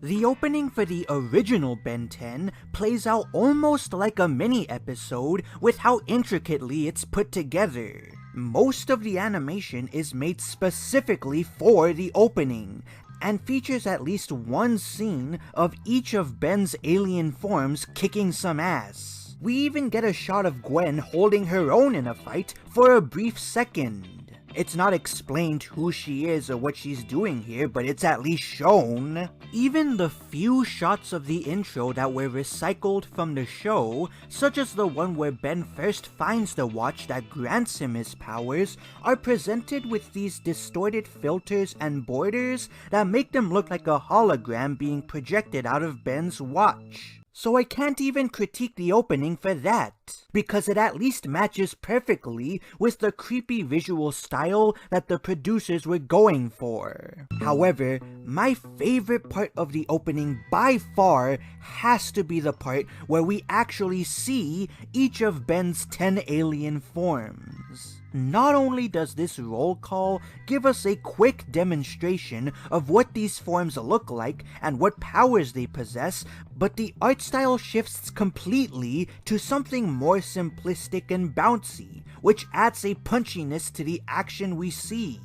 The opening for the original Ben 10 plays out almost like a mini-episode with how intricately it's put together. Most of the animation is made specifically for the opening, and features at least one scene of each of Ben's alien forms kicking some ass. We even get a shot of Gwen holding her own in a fight for a brief second. It's not explained who she is or what she's doing here, but it's at least shown. Even the few shots of the intro that were recycled from the show, such as the one where Ben first finds the watch that grants him his powers, are presented with these distorted filters and borders that make them look like a hologram being projected out of Ben's watch. So I can't even critique the opening for that, because it at least matches perfectly with the creepy visual style that the producers were going for. However, my favorite part of the opening by far has to be the part where we actually see each of Ben's 10 alien forms. Not only does this roll call give us a quick demonstration of what these forms look like and what powers they possess, but the art style shifts completely to something more simplistic and bouncy, which adds a punchiness to the action we see.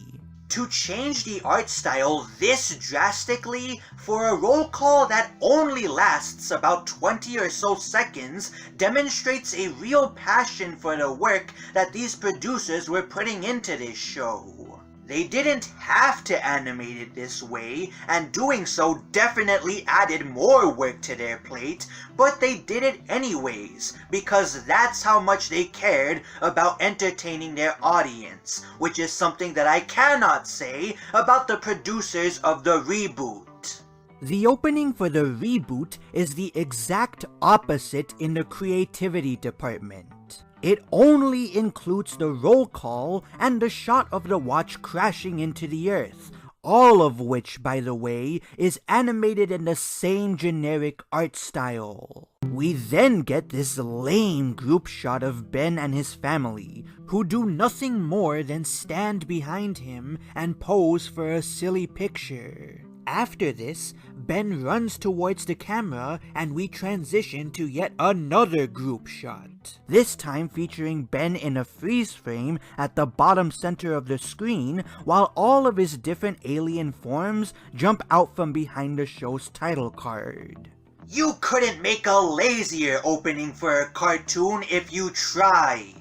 To change the art style this drastically for a roll call that only lasts about 20 or so seconds demonstrates a real passion for the work that these producers were putting into this show. They didn't have to animate it this way, and doing so definitely added more work to their plate, but they did it anyways, because that's how much they cared about entertaining their audience, which is something that I cannot say about the producers of the reboot. The opening for the reboot is the exact opposite in the creativity department. It only includes the roll call and the shot of the watch crashing into the earth, all of which, by the way, is animated in the same generic art style. We then get this lame group shot of Ben and his family, who do nothing more than stand behind him and pose for a silly picture. After this, Ben runs towards the camera and we transition to yet another group shot. This time featuring Ben in a freeze frame at the bottom center of the screen while all of his different alien forms jump out from behind the show's title card. You couldn't make a lazier opening for a cartoon if you tried.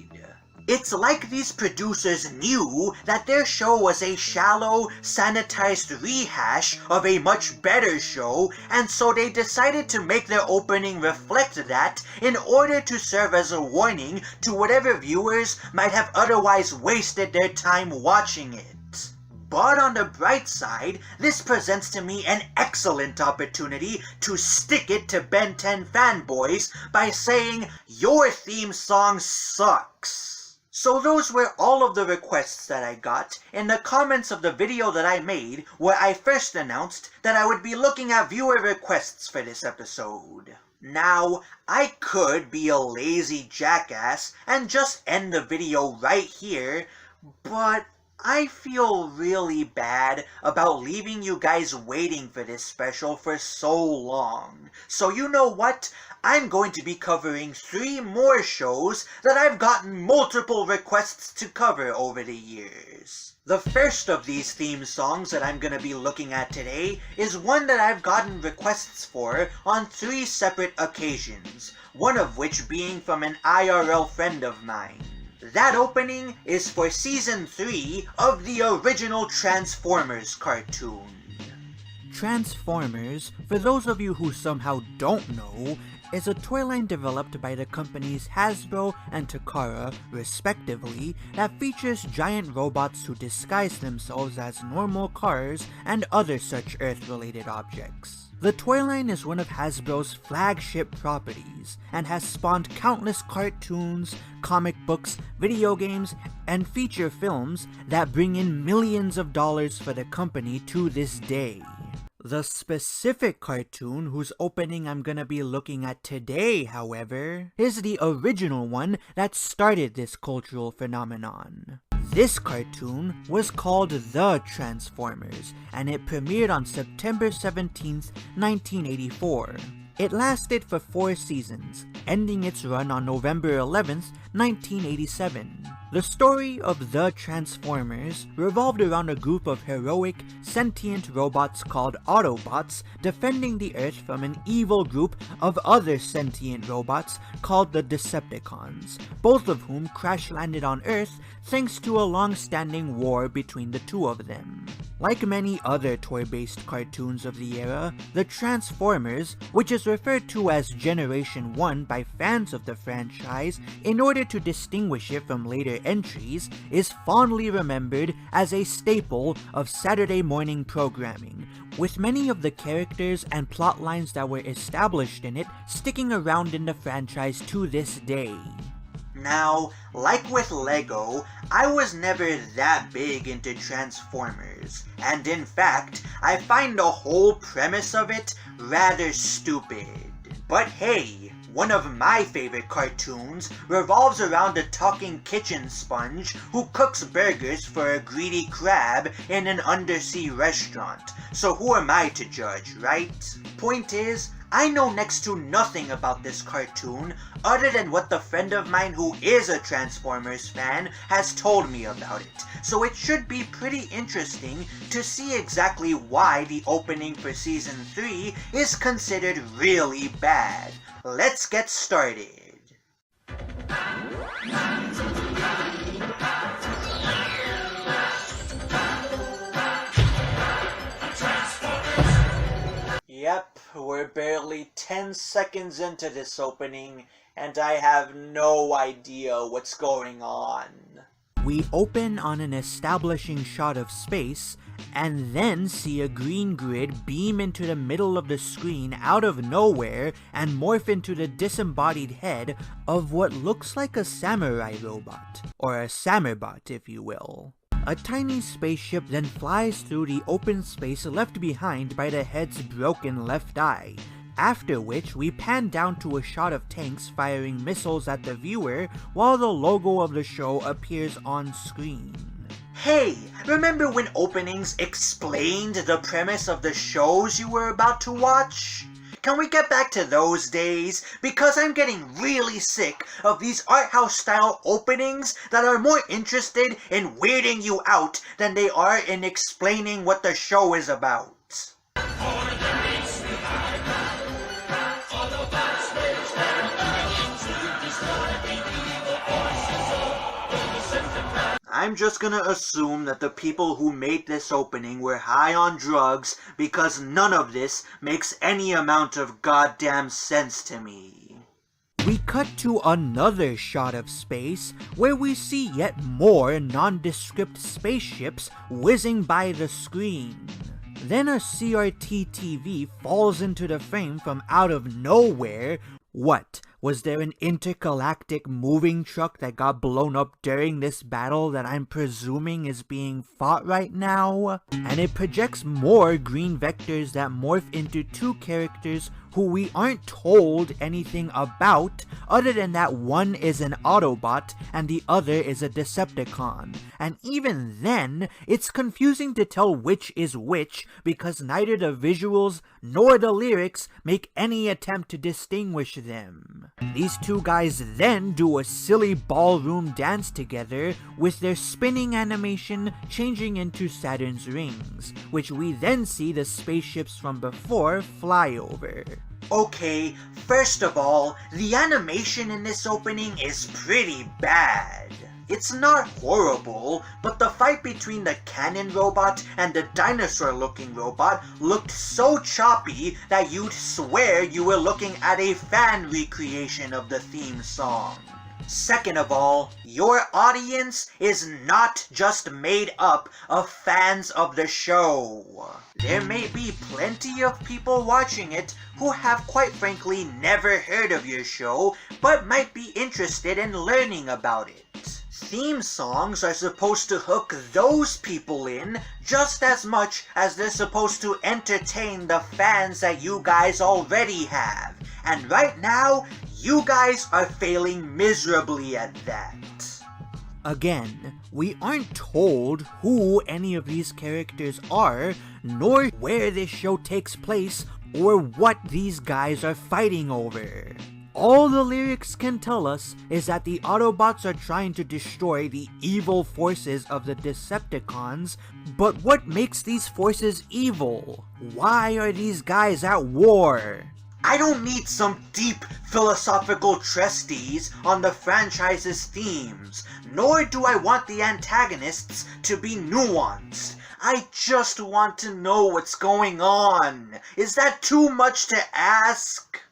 It's like these producers knew that their show was a shallow, sanitized rehash of a much better show, and so they decided to make their opening reflect that in order to serve as a warning to whatever viewers might have otherwise wasted their time watching it. But on the bright side, this presents to me an excellent opportunity to stick it to Ben 10 fanboys by saying, your theme song sucks. So those were all of the requests that I got in the comments of the video that I made where I first announced that I would be looking at viewer requests for this episode. Now, I could be a lazy jackass and just end the video right here, but I feel really bad about leaving you guys waiting for this special for so long. So you know what? I'm going to be covering 3 more shows that I've gotten multiple requests to cover over the years. The first of these theme songs that I'm going to be looking at today is one that I've gotten requests for on 3 separate occasions, one of which being from an IRL friend of mine. That opening is for Season 3 of the original Transformers cartoon. Transformers, for those of you who somehow don't know, is a toy line developed by the companies Hasbro and Takara, respectively, that features giant robots who disguise themselves as normal cars and other such Earth-related objects. The toy line is one of Hasbro's flagship properties, and has spawned countless cartoons, comic books, video games, and feature films that bring in millions of dollars for the company to this day. The specific cartoon whose opening I'm gonna be looking at today, however, is the original one that started this cultural phenomenon. This cartoon was called The Transformers, and it premiered on September 17th, 1984. It lasted for 4 seasons, ending its run on November 11th, 1987. The story of The Transformers revolved around a group of heroic, sentient robots called Autobots defending the Earth from an evil group of other sentient robots called the Decepticons, both of whom crash-landed on Earth thanks to a long-standing war between the two of them. Like many other toy-based cartoons of the era, The Transformers, which is referred to as Generation 1 by fans of the franchise in order to distinguish it from later entries, is fondly remembered as a staple of Saturday morning programming, with many of the characters and plot lines that were established in it sticking around in the franchise to this day. Now, like with Lego, I was never that big into Transformers, and in fact, I find the whole premise of it rather stupid. But hey, one of my favorite cartoons revolves around a talking kitchen sponge who cooks burgers for a greedy crab in an undersea restaurant, so who am I to judge, right? Point is, I know next to nothing about this cartoon other than what the friend of mine who is a Transformers fan has told me about it, so it should be pretty interesting to see exactly why the opening for Season 3 is considered really bad. Let's get started. Yep, we're barely 10 seconds into this opening, and I have no idea what's going on. We open on an establishing shot of space, and then see a green grid beam into the middle of the screen out of nowhere and morph into the disembodied head of what looks like a samurai robot, or a Samurbot if you will. A tiny spaceship then flies through the open space left behind by the head's broken left eye, after which we pan down to a shot of tanks firing missiles at the viewer while the logo of the show appears on screen. Hey, remember when openings explained the premise of the shows you were about to watch? Can we get back to those days? Because I'm getting really sick of these art house style openings that are more interested in weirding you out than they are in explaining what the show is about. I'm just gonna assume that the people who made this opening were high on drugs because none of this makes any amount of goddamn sense to me. We cut to another shot of space where we see yet more nondescript spaceships whizzing by the screen. Then a CRT TV falls into the frame from out of nowhere. What? Was there an intergalactic moving truck that got blown up during this battle that I'm presuming is being fought right now? And it projects more green vectors that morph into 2 characters who we aren't told anything about other than that one is an Autobot and the other is a Decepticon. And even then, it's confusing to tell which is which because neither the visuals nor the lyrics make any attempt to distinguish them. These 2 guys then do a silly ballroom dance together with their spinning animation changing into Saturn's rings, which we then see the spaceships from before fly over. Okay, first of all, the animation in this opening is pretty bad. It's not horrible, but the fight between the cannon robot and the dinosaur-looking robot looked so choppy that you'd swear you were looking at a fan recreation of the theme song. Second of all, your audience is not just made up of fans of the show. There may be plenty of people watching it who have quite frankly never heard of your show, but might be interested in learning about it. Theme songs are supposed to hook those people in just as much as they're supposed to entertain the fans that you guys already have. And right now, you guys are failing miserably at that. Again, we aren't told who any of these characters are, nor where this show takes place, or what these guys are fighting over. All the lyrics can tell us is that the Autobots are trying to destroy the evil forces of the Decepticons, but what makes these forces evil? Why are these guys at war? I don't need some deep philosophical treatise on the franchise's themes, nor do I want the antagonists to be nuanced. I just want to know what's going on. Is that too much to ask?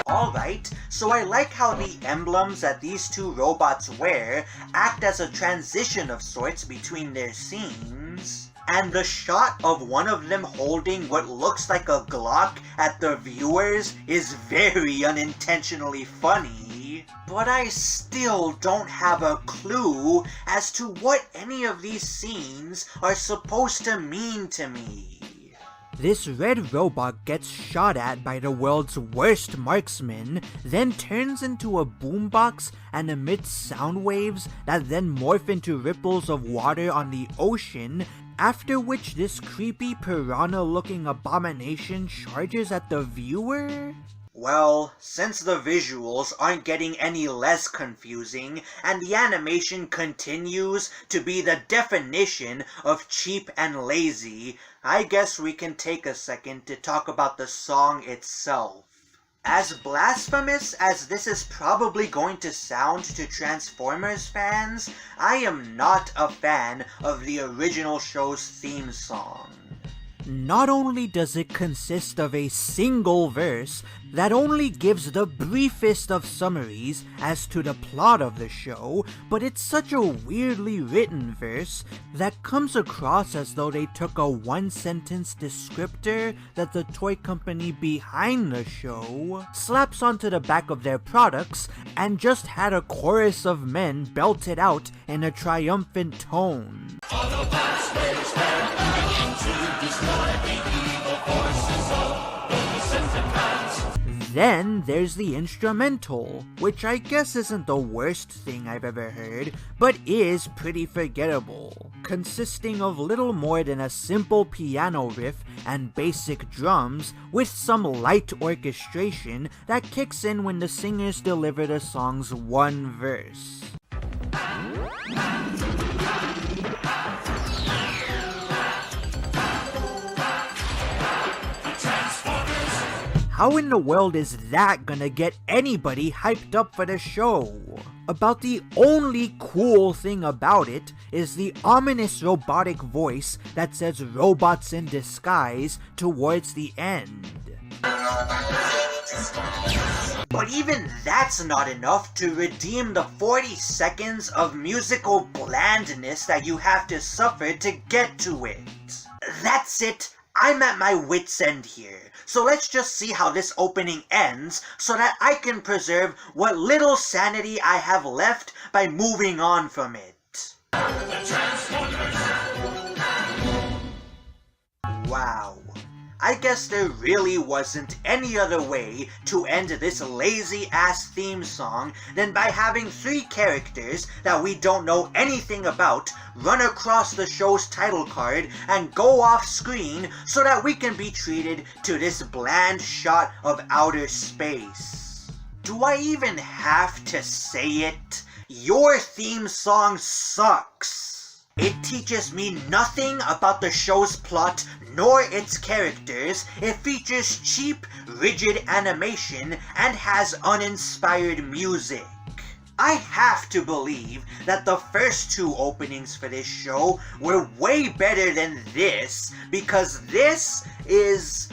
Alright, so I like how the emblems that these two robots wear act as a transition of sorts between their scenes. And the shot of one of them holding what looks like a Glock at the viewers is very unintentionally funny. But I still don't have a clue as to what any of these scenes are supposed to mean to me. This red robot gets shot at by the world's worst marksman, then turns into a boombox and emits sound waves that then morph into ripples of water on the ocean, after which this creepy piranha-looking abomination charges at the viewer? Well, since the visuals aren't getting any less confusing, and the animation continues to be the definition of cheap and lazy, I guess we can take a second to talk about the song itself. As blasphemous as this is probably going to sound to Transformers fans, I am not a fan of the original show's theme song. Not only does it consist of a single verse that only gives the briefest of summaries as to the plot of the show, but it's such a weirdly written verse that comes across as though they took a one-sentence descriptor that the toy company behind the show slaps onto the back of their products and just had a chorus of men belt it out in a triumphant tone. Autobots raise their action to destroy the evil forces of the Decepticons. Then there's the instrumental, which I guess isn't the worst thing I've ever heard, but is pretty forgettable, consisting of little more than a simple piano riff and basic drums with some light orchestration that kicks in when the singers deliver the song's one verse. How in the world is that gonna get anybody hyped up for the show? About the only cool thing about it is the ominous robotic voice that says robots in disguise towards the end. But even that's not enough to redeem the 40 seconds of musical blandness that you have to suffer to get to it. That's it. I'm at my wit's end here, so let's just see how this opening ends so that I can preserve what little sanity I have left by moving on from it. Wow. I guess there really wasn't any other way to end this lazy-ass theme song than by having three characters that we don't know anything about run across the show's title card and go off screen so that we can be treated to this bland shot of outer space. Do I even have to say it? Your theme song sucks. It teaches me nothing about the show's plot nor its characters. It features cheap, rigid animation and has uninspired music. I have to believe that the first two openings for this show were way better than this, because this is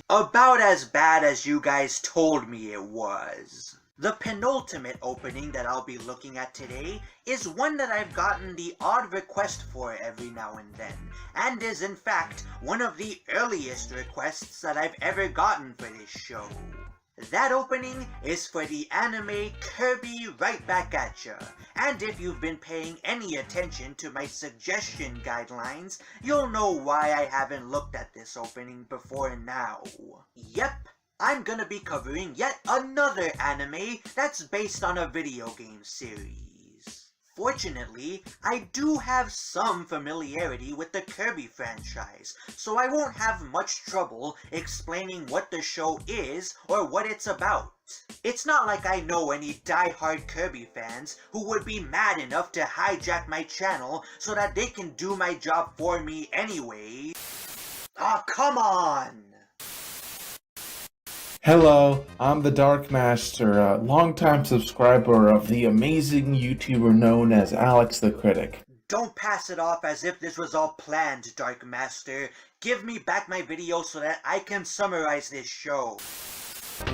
about as bad as you guys told me it was. The penultimate opening that I'll be looking at today is one that I've gotten the odd request for every now and then, and is in fact one of the earliest requests that I've ever gotten for this show. That opening is for the anime Kirby Right Back At Ya, and if you've been paying any attention to my suggestion guidelines, you'll know why I haven't looked at this opening before now. Yep, I'm gonna be covering yet another anime that's based on a video game series. Fortunately, I do have some familiarity with the Kirby franchise, so I won't have much trouble explaining what the show is or what it's about. It's not like I know any die-hard Kirby fans who would be mad enough to hijack my channel so that they can do my job for me anyway. Aw, come on! Hello, I'm the Dark Master, a longtime subscriber of the amazing YouTuber known as Alex the Critic. Don't pass it off as if this was all planned, Dark Master. Give me back my video so that I can summarize this show.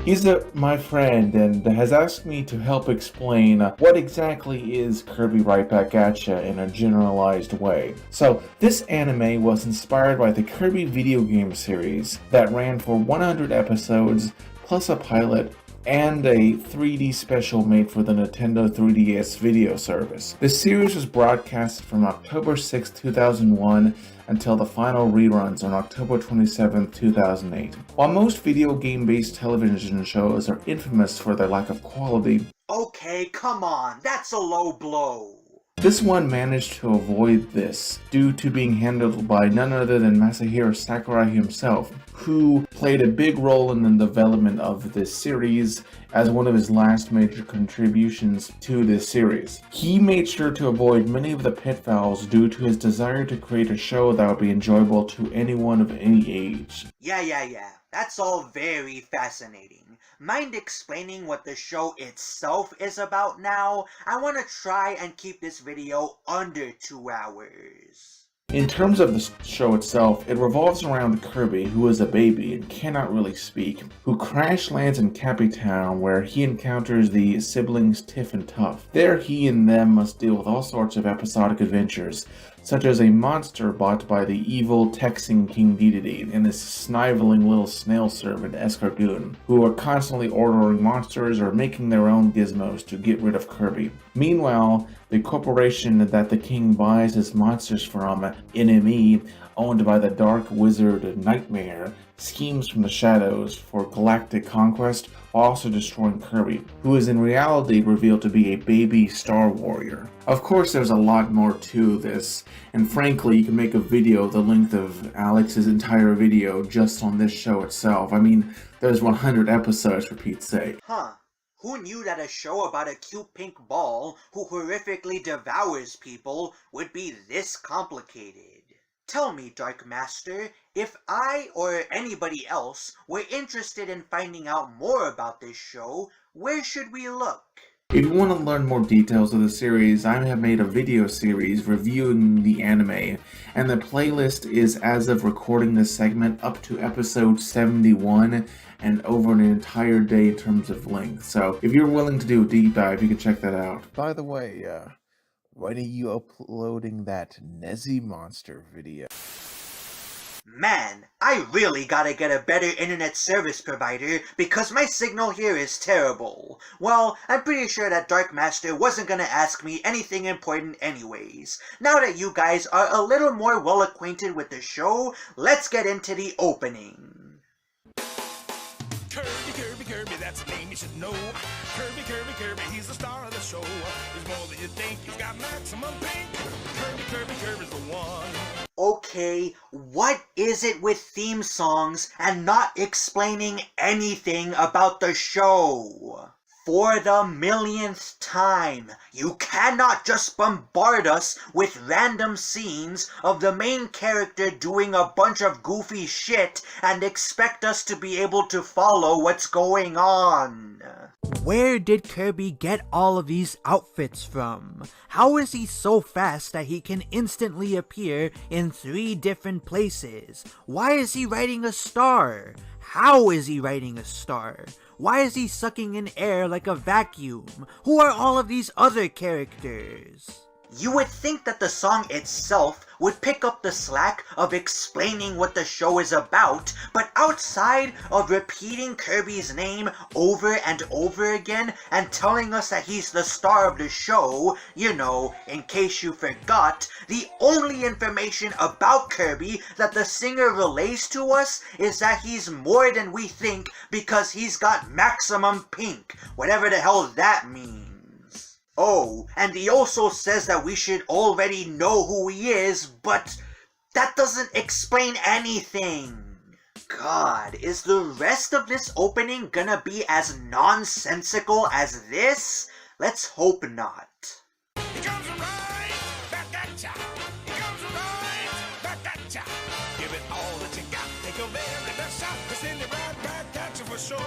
He's my friend and has asked me to help explain what exactly is Kirby Right Back At Ya in a generalized way. So, this anime was inspired by the Kirby video game series that ran for 100 episodes, plus a pilot, and a 3D special made for the Nintendo 3DS video service. The series was broadcast from October 6, 2001 until the final reruns on October 27, 2008. While most video game-based television shows are infamous for their lack of quality, okay, come on, that's a low blow. This one managed to avoid this due to being handled by none other than Masahiro Sakurai himself, who played a big role in the development of this series as one of his last major contributions to this series. He made sure to avoid many of the pitfalls due to his desire to create a show that would be enjoyable to anyone of any age. Yeah. That's all very fascinating. Mind explaining what the show itself is about now? I want to try and keep this video under 2 hours. In terms of the show itself, it revolves around Kirby, who is a baby and cannot really speak, who crash lands in Cappy Town where he encounters the siblings Tiff and Tuff. There he and them must deal with all sorts of episodic adventures, such as a monster bought by the evil Texan King Dedede and this sniveling little snail servant Escargoon, who are constantly ordering monsters or making their own gizmos to get rid of Kirby. Meanwhile, the corporation that the king buys his monsters from, NME, owned by the dark wizard Nightmare, schemes from the shadows for galactic conquest while also destroying Kirby, who is in reality revealed to be a baby Star Warrior. Of course, there's a lot more to this, and frankly, you can make a video the length of Alex's entire video just on this show itself. I mean, there's 100 episodes for Pete's sake. Huh. Who knew that a show about a cute pink ball who horrifically devours people would be this complicated? Tell me, Dark Master, if I or anybody else were interested in finding out more about this show, where should we look? If you want to learn more details of the series, I have made a video series reviewing the anime, and the playlist is, as of recording this segment, up to episode 71 and over an entire day in terms of length. So if you're willing to do a deep dive, you can check that out. By the way, when are you uploading that Nezzy monster video? Man, I really gotta get a better internet service provider because my signal here is terrible. Well, I'm pretty sure that Dark Master wasn't gonna ask me anything important anyways. Now that you guys are a little more well acquainted with the show, let's get into the opening. Kirby, that's a name you should know. Kirby, he's the star of the show. He's more than you think, he's got maximum pink. Kirby's the one. Okay, what is it with theme songs and not explaining anything about the show? For the millionth time, you cannot just bombard us with random scenes of the main character doing a bunch of goofy shit and expect us to be able to follow what's going on. Where did Kirby get all of these outfits from? How is he so fast that he can instantly appear in 3 different places? Why is he riding a star? How is he riding a star? Why is he sucking in air like a vacuum? Who are all of these other characters? You would think that the song itself would pick up the slack of explaining what the show is about, but outside of repeating Kirby's name over and over again and telling us that he's the star of the show, you know, in case you forgot, the only information about Kirby that the singer relays to us is that he's more than we think because he's got maximum pink, whatever the hell that means. Oh, and he also says that we should already know who he is, but that doesn't explain anything. God, is the rest of this opening gonna be as nonsensical as this? Let's hope not. Here comes the ride, back at ya. Here comes the ride, back at ya. Give it all that you got. Take your very best shot. Cause then you ride back at you for sure.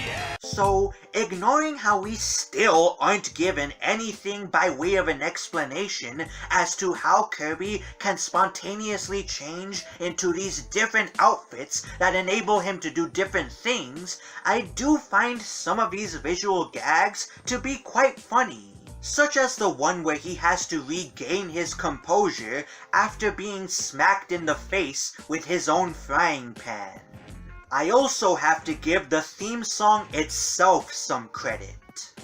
Yeah. So, ignoring how we still aren't given anything by way of an explanation as to how Kirby can spontaneously change into these different outfits that enable him to do different things, I do find some of these visual gags to be quite funny. Such as the one where he has to regain his composure after being smacked in the face with his own frying pan. I also have to give the theme song itself some credit.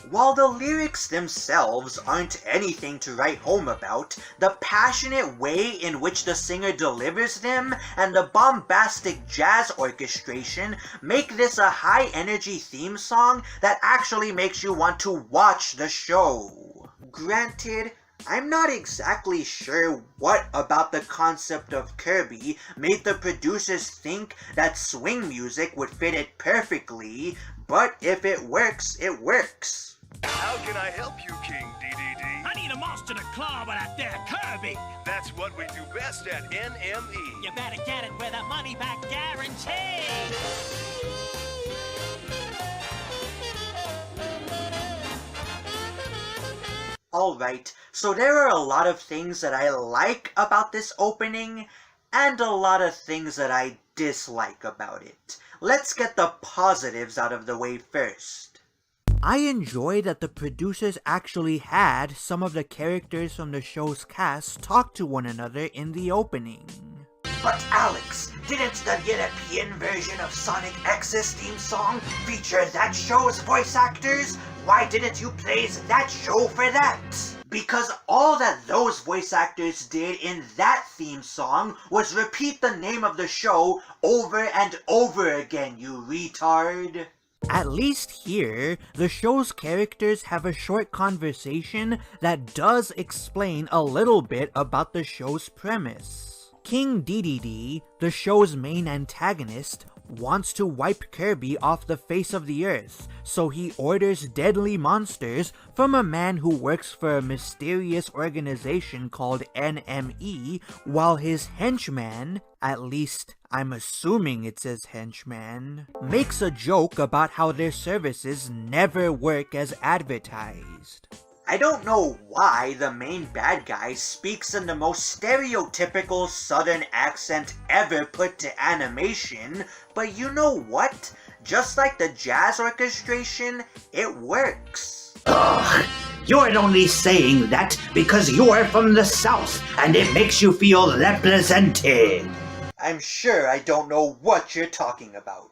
While the lyrics themselves aren't anything to write home about, the passionate way in which the singer delivers them and the bombastic jazz orchestration make this a high-energy theme song that actually makes you want to watch the show. Granted, I'm not exactly sure what about the concept of Kirby made the producers think that swing music would fit it perfectly, but if it works, it works. How can I help you, King DDD? I need a monster to claw with that there Kirby. That's what we do best at NME. You better get it with a money-back guarantee. Alright, so there are a lot of things that I like about this opening, and a lot of things that I dislike about it. Let's get the positives out of the way first. I enjoy that the producers actually had some of the characters from the show's cast talk to one another in the opening. But Alex, didn't the European version of Sonic X's theme song feature that show's voice actors? Why didn't you praise that show for that? Because all that those voice actors did in that theme song was repeat the name of the show over and over again, you retard. At least here, the show's characters have a short conversation that does explain a little bit about the show's premise. King Dedede, the show's main antagonist, wants to wipe Kirby off the face of the earth, so he orders deadly monsters from a man who works for a mysterious organization called NME, while his henchman, at least I'm assuming it says henchman, makes a joke about how their services never work as advertised. I don't know why the main bad guy speaks in the most stereotypical southern accent ever put to animation, but you know what? Just like the jazz orchestration, it works. Ugh, you're only saying that because you're from the South and it makes you feel represented. I'm sure I don't know what you're talking about.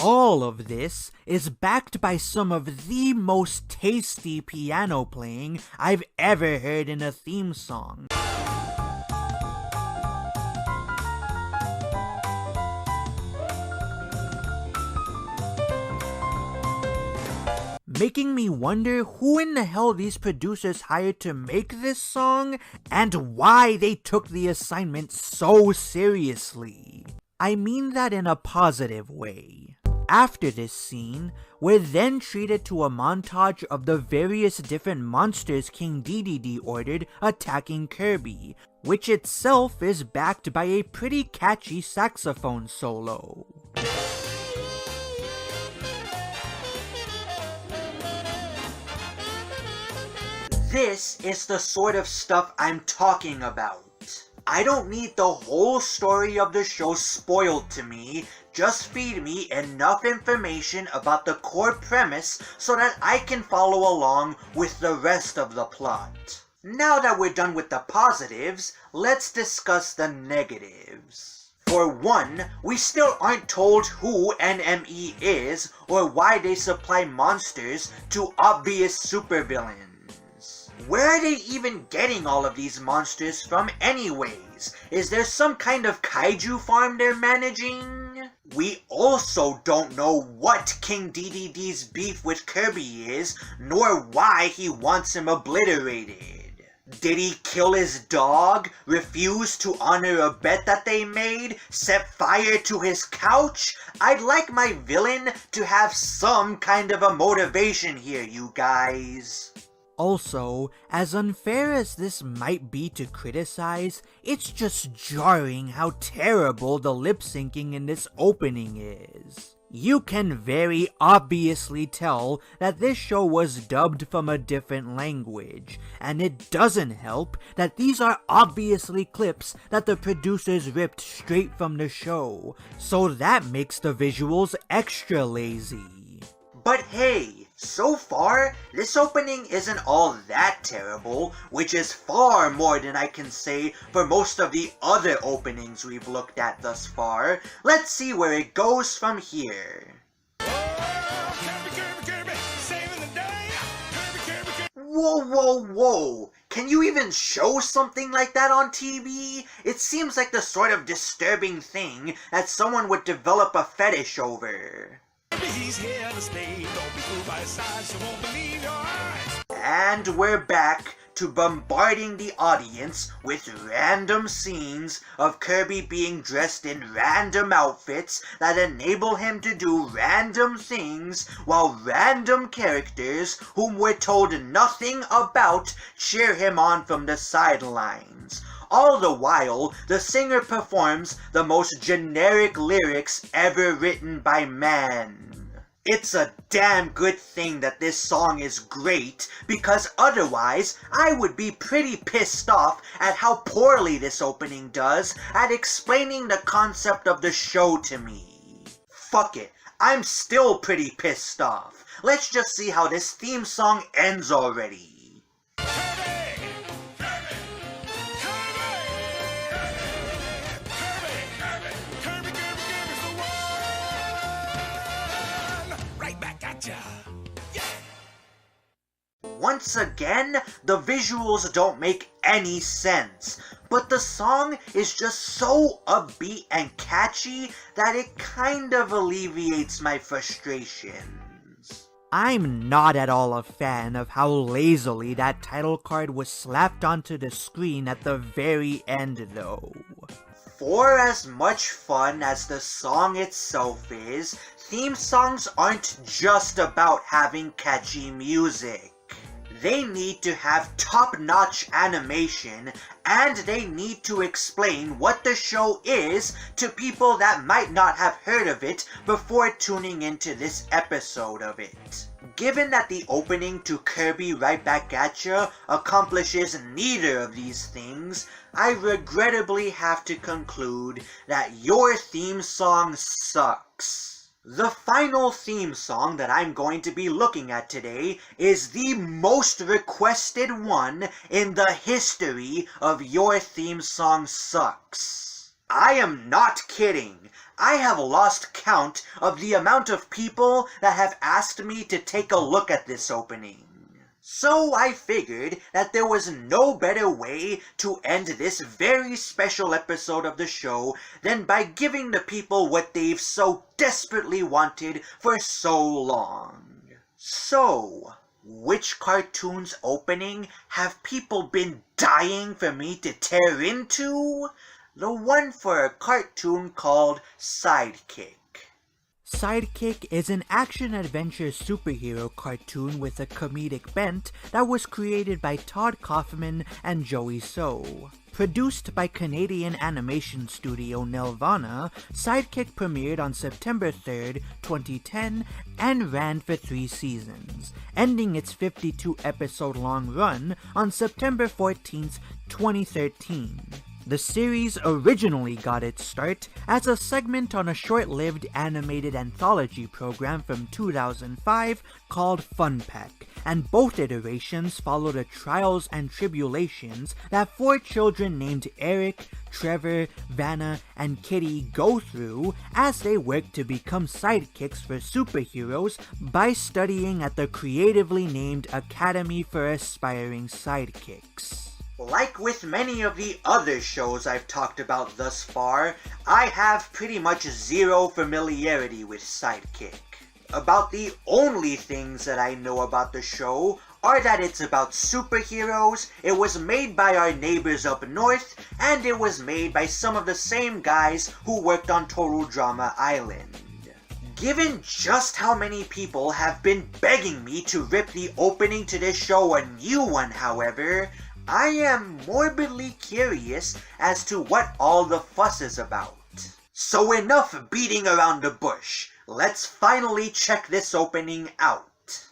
All of this is backed by some of the most tasty piano playing I've ever heard in a theme song. Making me wonder who in the hell these producers hired to make this song and why they took the assignment so seriously. I mean that in a positive way. After this scene, we're then treated to a montage of the various different monsters King DDD ordered attacking Kirby, which itself is backed by a pretty catchy saxophone solo. This is the sort of stuff I'm talking about. I don't need the whole story of the show spoiled to me, just feed me enough information about the core premise so that I can follow along with the rest of the plot. Now that we're done with the positives, let's discuss the negatives. For one, we still aren't told who NME is or why they supply monsters to obvious supervillains. Where are they even getting all of these monsters from anyways? Is there some kind of kaiju farm they're managing? We also don't know what King DDD's beef with Kirby is, nor why he wants him obliterated. Did he kill his dog, refuse to honor a bet that they made, set fire to his couch? I'd like my villain to have some kind of a motivation here, you guys. Also, as unfair as this might be to criticize, it's just jarring how terrible the lip-syncing in this opening is. You can very obviously tell that this show was dubbed from a different language, and it doesn't help that these are obviously clips that the producers ripped straight from the show, so that makes the visuals extra lazy. But hey, so far, this opening isn't all that terrible, which is far more than I can say for most of the other openings we've looked at thus far. Let's see where it goes from here. Whoa. Can you even show something like that on TV? It seems like the sort of disturbing thing that someone would develop a fetish over. He's here to stay. Don't be fooled by his size, you won't believe your eyes. And we're back to bombarding the audience with random scenes of Kirby being dressed in random outfits that enable him to do random things, while random characters whom we're told nothing about cheer him on from the sidelines. All the while, the singer performs the most generic lyrics ever written by man. It's a damn good thing that this song is great, because otherwise, I would be pretty pissed off at how poorly this opening does at explaining the concept of the show to me. Fuck it, I'm still pretty pissed off. Let's just see how this theme song ends already. Once again, the visuals don't make any sense, but the song is just so upbeat and catchy that it kind of alleviates my frustrations. I'm not at all a fan of how lazily that title card was slapped onto the screen at the very end though. For as much fun as the song itself is, theme songs aren't just about having catchy music. They need to have top-notch animation, and they need to explain what the show is to people that might not have heard of it before tuning into this episode of it. Given that the opening to Kirby Right Back Atcha accomplishes neither of these things, I regrettably have to conclude that your theme song sucks. The final theme song that I'm going to be looking at today is the most requested one in the history of Your Theme Song Sucks. I am not kidding. I have lost count of the amount of people that have asked me to take a look at this opening. So I figured that there was no better way to end this very special episode of the show than by giving the people what they've so desperately wanted for so long. So, which cartoon's opening have people been dying for me to tear into? The one for a cartoon called Sidekick. Sidekick is an action-adventure superhero cartoon with a comedic bent that was created by Todd Kaufman and Joey So. Produced by Canadian animation studio Nelvana, Sidekick premiered on September 3rd, 2010 and ran for 3 seasons, ending its 52-episode-long run on September 14th, 2013. The series originally got its start as a segment on a short-lived animated anthology program from 2005 called Fun Pack, and both iterations follow the trials and tribulations that 4 children named Eric, Trevor, Vanna, and Kitty go through as they work to become sidekicks for superheroes by studying at the creatively named Academy for Aspiring Sidekicks. Like with many of the other shows I've talked about thus far, I have pretty much zero familiarity with Sidekick. About the only things that I know about the show are that it's about superheroes, it was made by our neighbors up north, and it was made by some of the same guys who worked on Total Drama Island. Given just how many people have been begging me to rip the opening to this show a new one, however, I am morbidly curious as to what all the fuss is about. So enough beating around the bush. Let's finally check this opening out.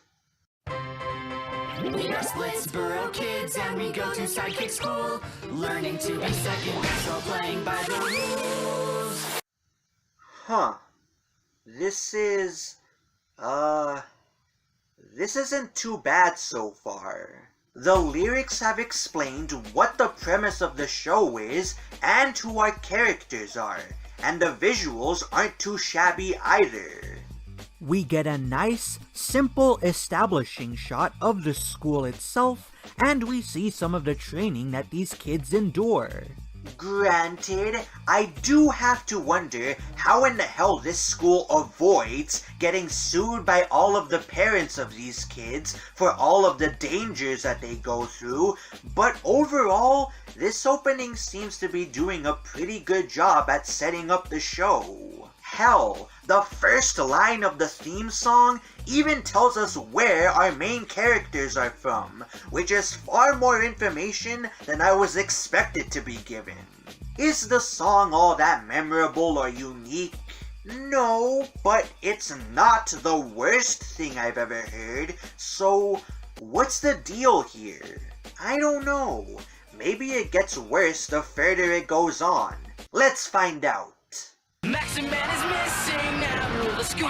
We are Splitsboro kids and we go to Sidekick school, learning to be second best while playing by the rules. Huh. This isn't too bad so far. The lyrics have explained what the premise of the show is and who our characters are, and the visuals aren't too shabby either. We get a nice, simple establishing shot of the school itself, and we see some of the training that these kids endure. Granted, I do have to wonder how in the hell this school avoids getting sued by all of the parents of these kids for all of the dangers that they go through, but overall, this opening seems to be doing a pretty good job at setting up the show. Hell, the first line of the theme song even tells us where our main characters are from, which is far more information than I was expected to be given. Is the song all that memorable or unique? No, but it's not the worst thing I've ever heard, so what's the deal here? I don't know. Maybe it gets worse the further it goes on. Let's find out. Maxim Man is missing, now rule the school.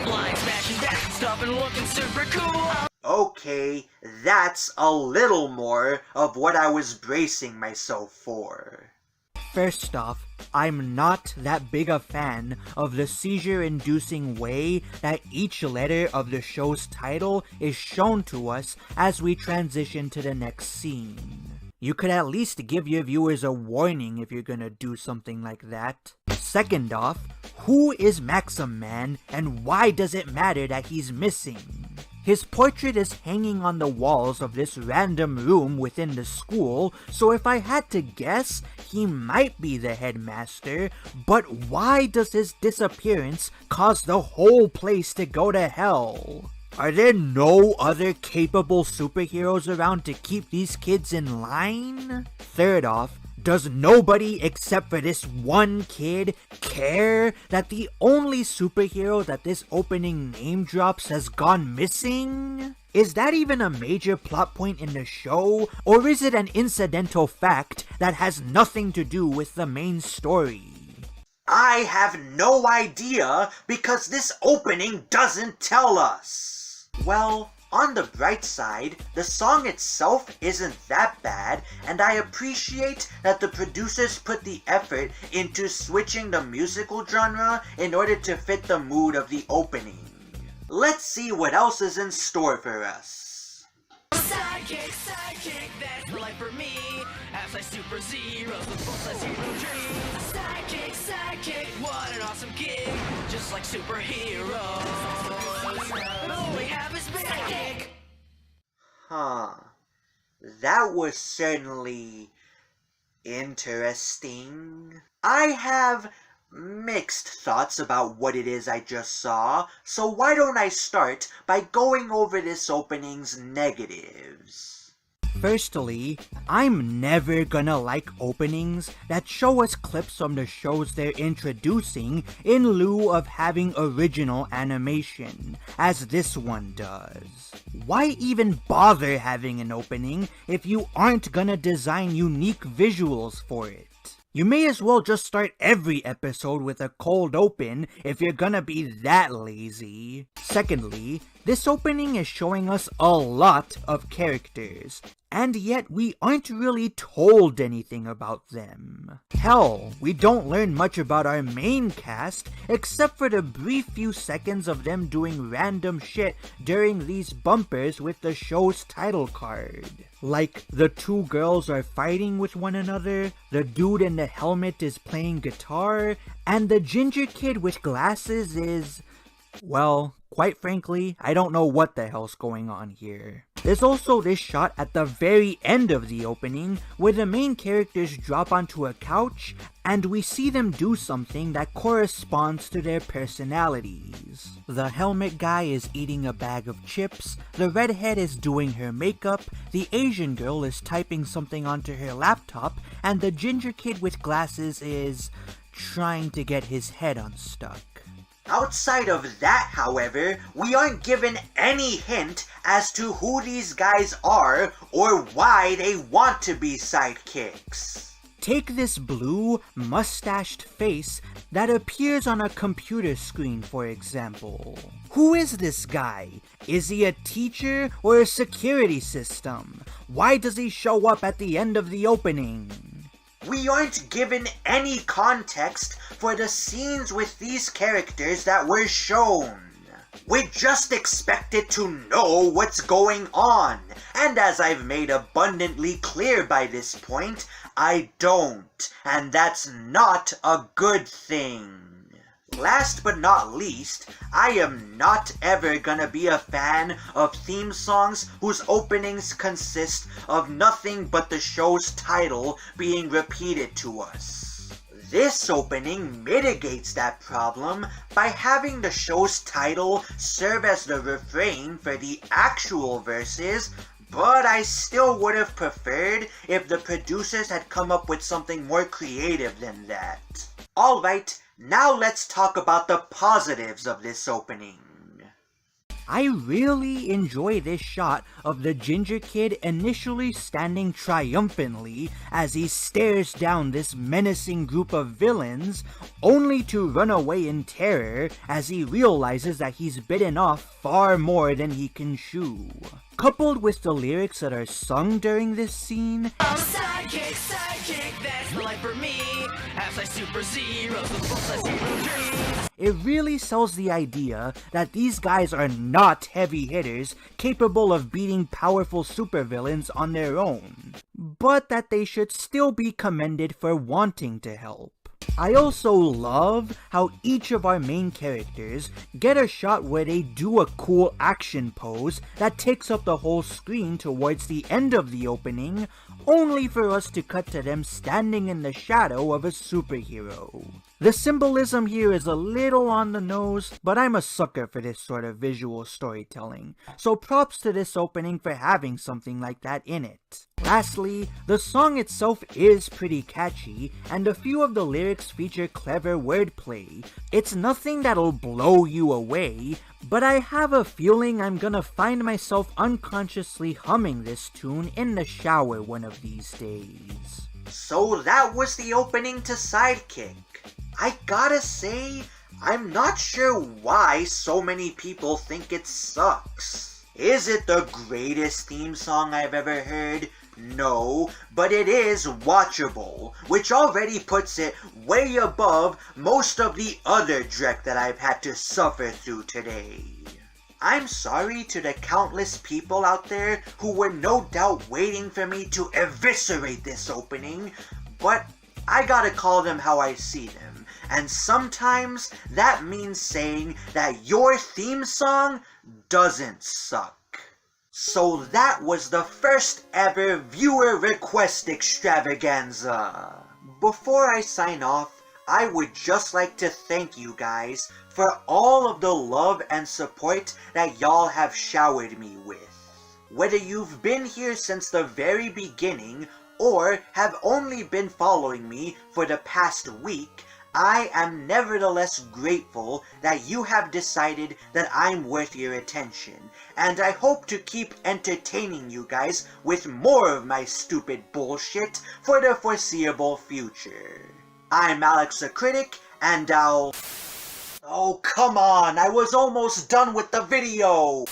Blind smashing that stuff and looking super cool. Okay, that's a little more of what I was bracing myself for. First off, I'm not that big a fan of the seizure-inducing way that each letter of the show's title is shown to us as we transition to the next scene. You could at least give your viewers a warning if you're gonna do something like that. Second off, who is Maxim Man and why does it matter that he's missing? His portrait is hanging on the walls of this random room within the school, so if I had to guess, he might be the headmaster, but why does his disappearance cause the whole place to go to hell? Are there no other capable superheroes around to keep these kids in line? Third off, does nobody except for this one kid care that the only superhero that this opening name drops has gone missing? Is that even a major plot point in the show, or is it an incidental fact that has nothing to do with the main story? I have no idea because this opening doesn't tell us. Well, on the bright side, the song itself isn't that bad, and I appreciate that the producers put the effort into switching the musical genre in order to fit the mood of the opening. Let's see what else is in store for us. Sidekick, sidekick, that's the life for me. As I super zeros with both sides hero dreams. Sidekick, sidekick, what an awesome gig. Just like superheroes. All we have is sidekick. Huh. That was certainly interesting. I have mixed thoughts about what it is I just saw, so why don't I start by going over this opening's negatives. Firstly, I'm never gonna like openings that show us clips from the shows they're introducing in lieu of having original animation, as this one does. Why even bother having an opening if you aren't gonna design unique visuals for it? You may as well just start every episode with a cold open if you're gonna be that lazy. Secondly, this opening is showing us a lot of characters, and yet we aren't really told anything about them. Hell, we don't learn much about our main cast except for the brief few seconds of them doing random shit during these bumpers with the show's title card. Like, the two girls are fighting with one another, the dude in the helmet is playing guitar, and the ginger kid with glasses is... well, quite frankly, I don't know what the hell's going on here. There's also this shot at the very end of the opening where the main characters drop onto a couch and we see them do something that corresponds to their personalities. The helmet guy is eating a bag of chips, the redhead is doing her makeup, the Asian girl is typing something onto her laptop, and the ginger kid with glasses is trying to get his head unstuck. Outside of that, however, we aren't given any hint as to who these guys are or why they want to be sidekicks. Take this blue, mustached face that appears on a computer screen, for example. Who is this guy? Is he a teacher or a security system? Why does he show up at the end of the opening? We aren't given any context for the scenes with these characters that were shown. We're just expected to know what's going on, and as I've made abundantly clear by this point, I don't, and that's not a good thing. Last but not least, I am not ever gonna be a fan of theme songs whose openings consist of nothing but the show's title being repeated to us. This opening mitigates that problem by having the show's title serve as the refrain for the actual verses, but I still would have preferred if the producers had come up with something more creative than that. Alright, now let's talk about the positives of this opening. I really enjoy this shot of the ginger kid initially standing triumphantly as he stares down this menacing group of villains, only to run away in terror as he realizes that he's bitten off far more than he can chew. Coupled with the lyrics that are sung during this scene, Sidekick, sidekick, that's the life for me. Half-size super zeros, the full-size hero dreams. it really sells the idea that these guys are not heavy hitters capable of beating powerful supervillains on their own, but that they should still be commended for wanting to help. I also love how each of our main characters get a shot where they do a cool action pose that takes up the whole screen towards the end of the opening, only for us to cut to them standing in the shadow of a superhero. The symbolism here is a little on the nose, but I'm a sucker for this sort of visual storytelling, so props to this opening for having something like that in it. Lastly, the song itself is pretty catchy, and a few of the lyrics feature clever wordplay. It's nothing that'll blow you away, but I have a feeling I'm gonna find myself unconsciously humming this tune in the shower one of these days. So that was the opening to Sidekick. I gotta say, I'm not sure why so many people think it sucks. Is it the greatest theme song I've ever heard? No, but it is watchable, which already puts it way above most of the other dreck that I've had to suffer through today. I'm sorry to the countless people out there who were no doubt waiting for me to eviscerate this opening, but I gotta call them how I see them, and sometimes that means saying that your theme song doesn't suck. So that was the first ever viewer request extravaganza. Before I sign off, I would just like to thank you guys for all of the love and support that y'all have showered me with. Whether you've been here since the very beginning or have only been following me for the past week, I am nevertheless grateful that you have decided that I'm worth your attention, and I hope to keep entertaining you guys with more of my stupid bullshit for the foreseeable future. I'm Alex the Critic, and I'll... Oh, come on, I was almost done with the video!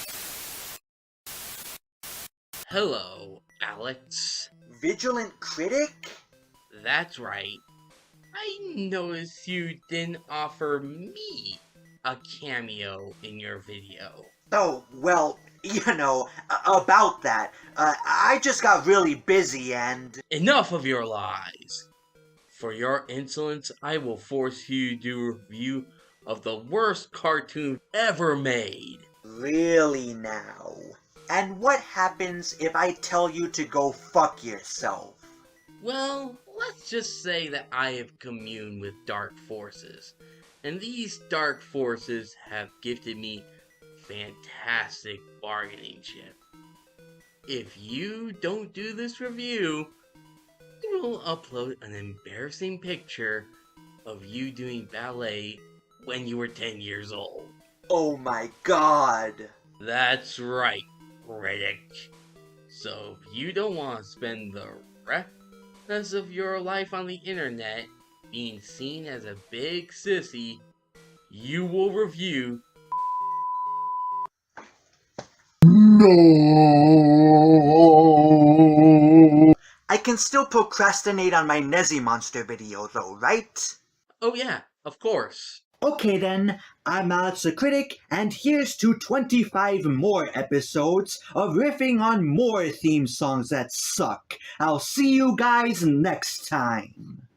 Hello, Alex. Vigilant Critic? That's right. I noticed you didn't offer me a cameo in your video. Oh, well, you know, about that. I just got really busy and... Enough of your lies! For your insolence, I will force you to do a review of the worst cartoon ever made. Really now? And what happens if I tell you to go fuck yourself? Well, let's just say that I have communed with dark forces, and these dark forces have gifted me fantastic bargaining chip. If you don't do this review, I will upload an embarrassing picture of you doing ballet when you were 10 years old. Oh my god! That's right, critic. So if you don't want to spend the rest of your life on the internet being seen as a big sissy, you will review... No! I can still procrastinate on my Nezzy Monster video though, right? Oh yeah, of course. Okay then, I'm Alex the Critic, and here's to 25 more episodes of riffing on more theme songs that suck. I'll see you guys next time.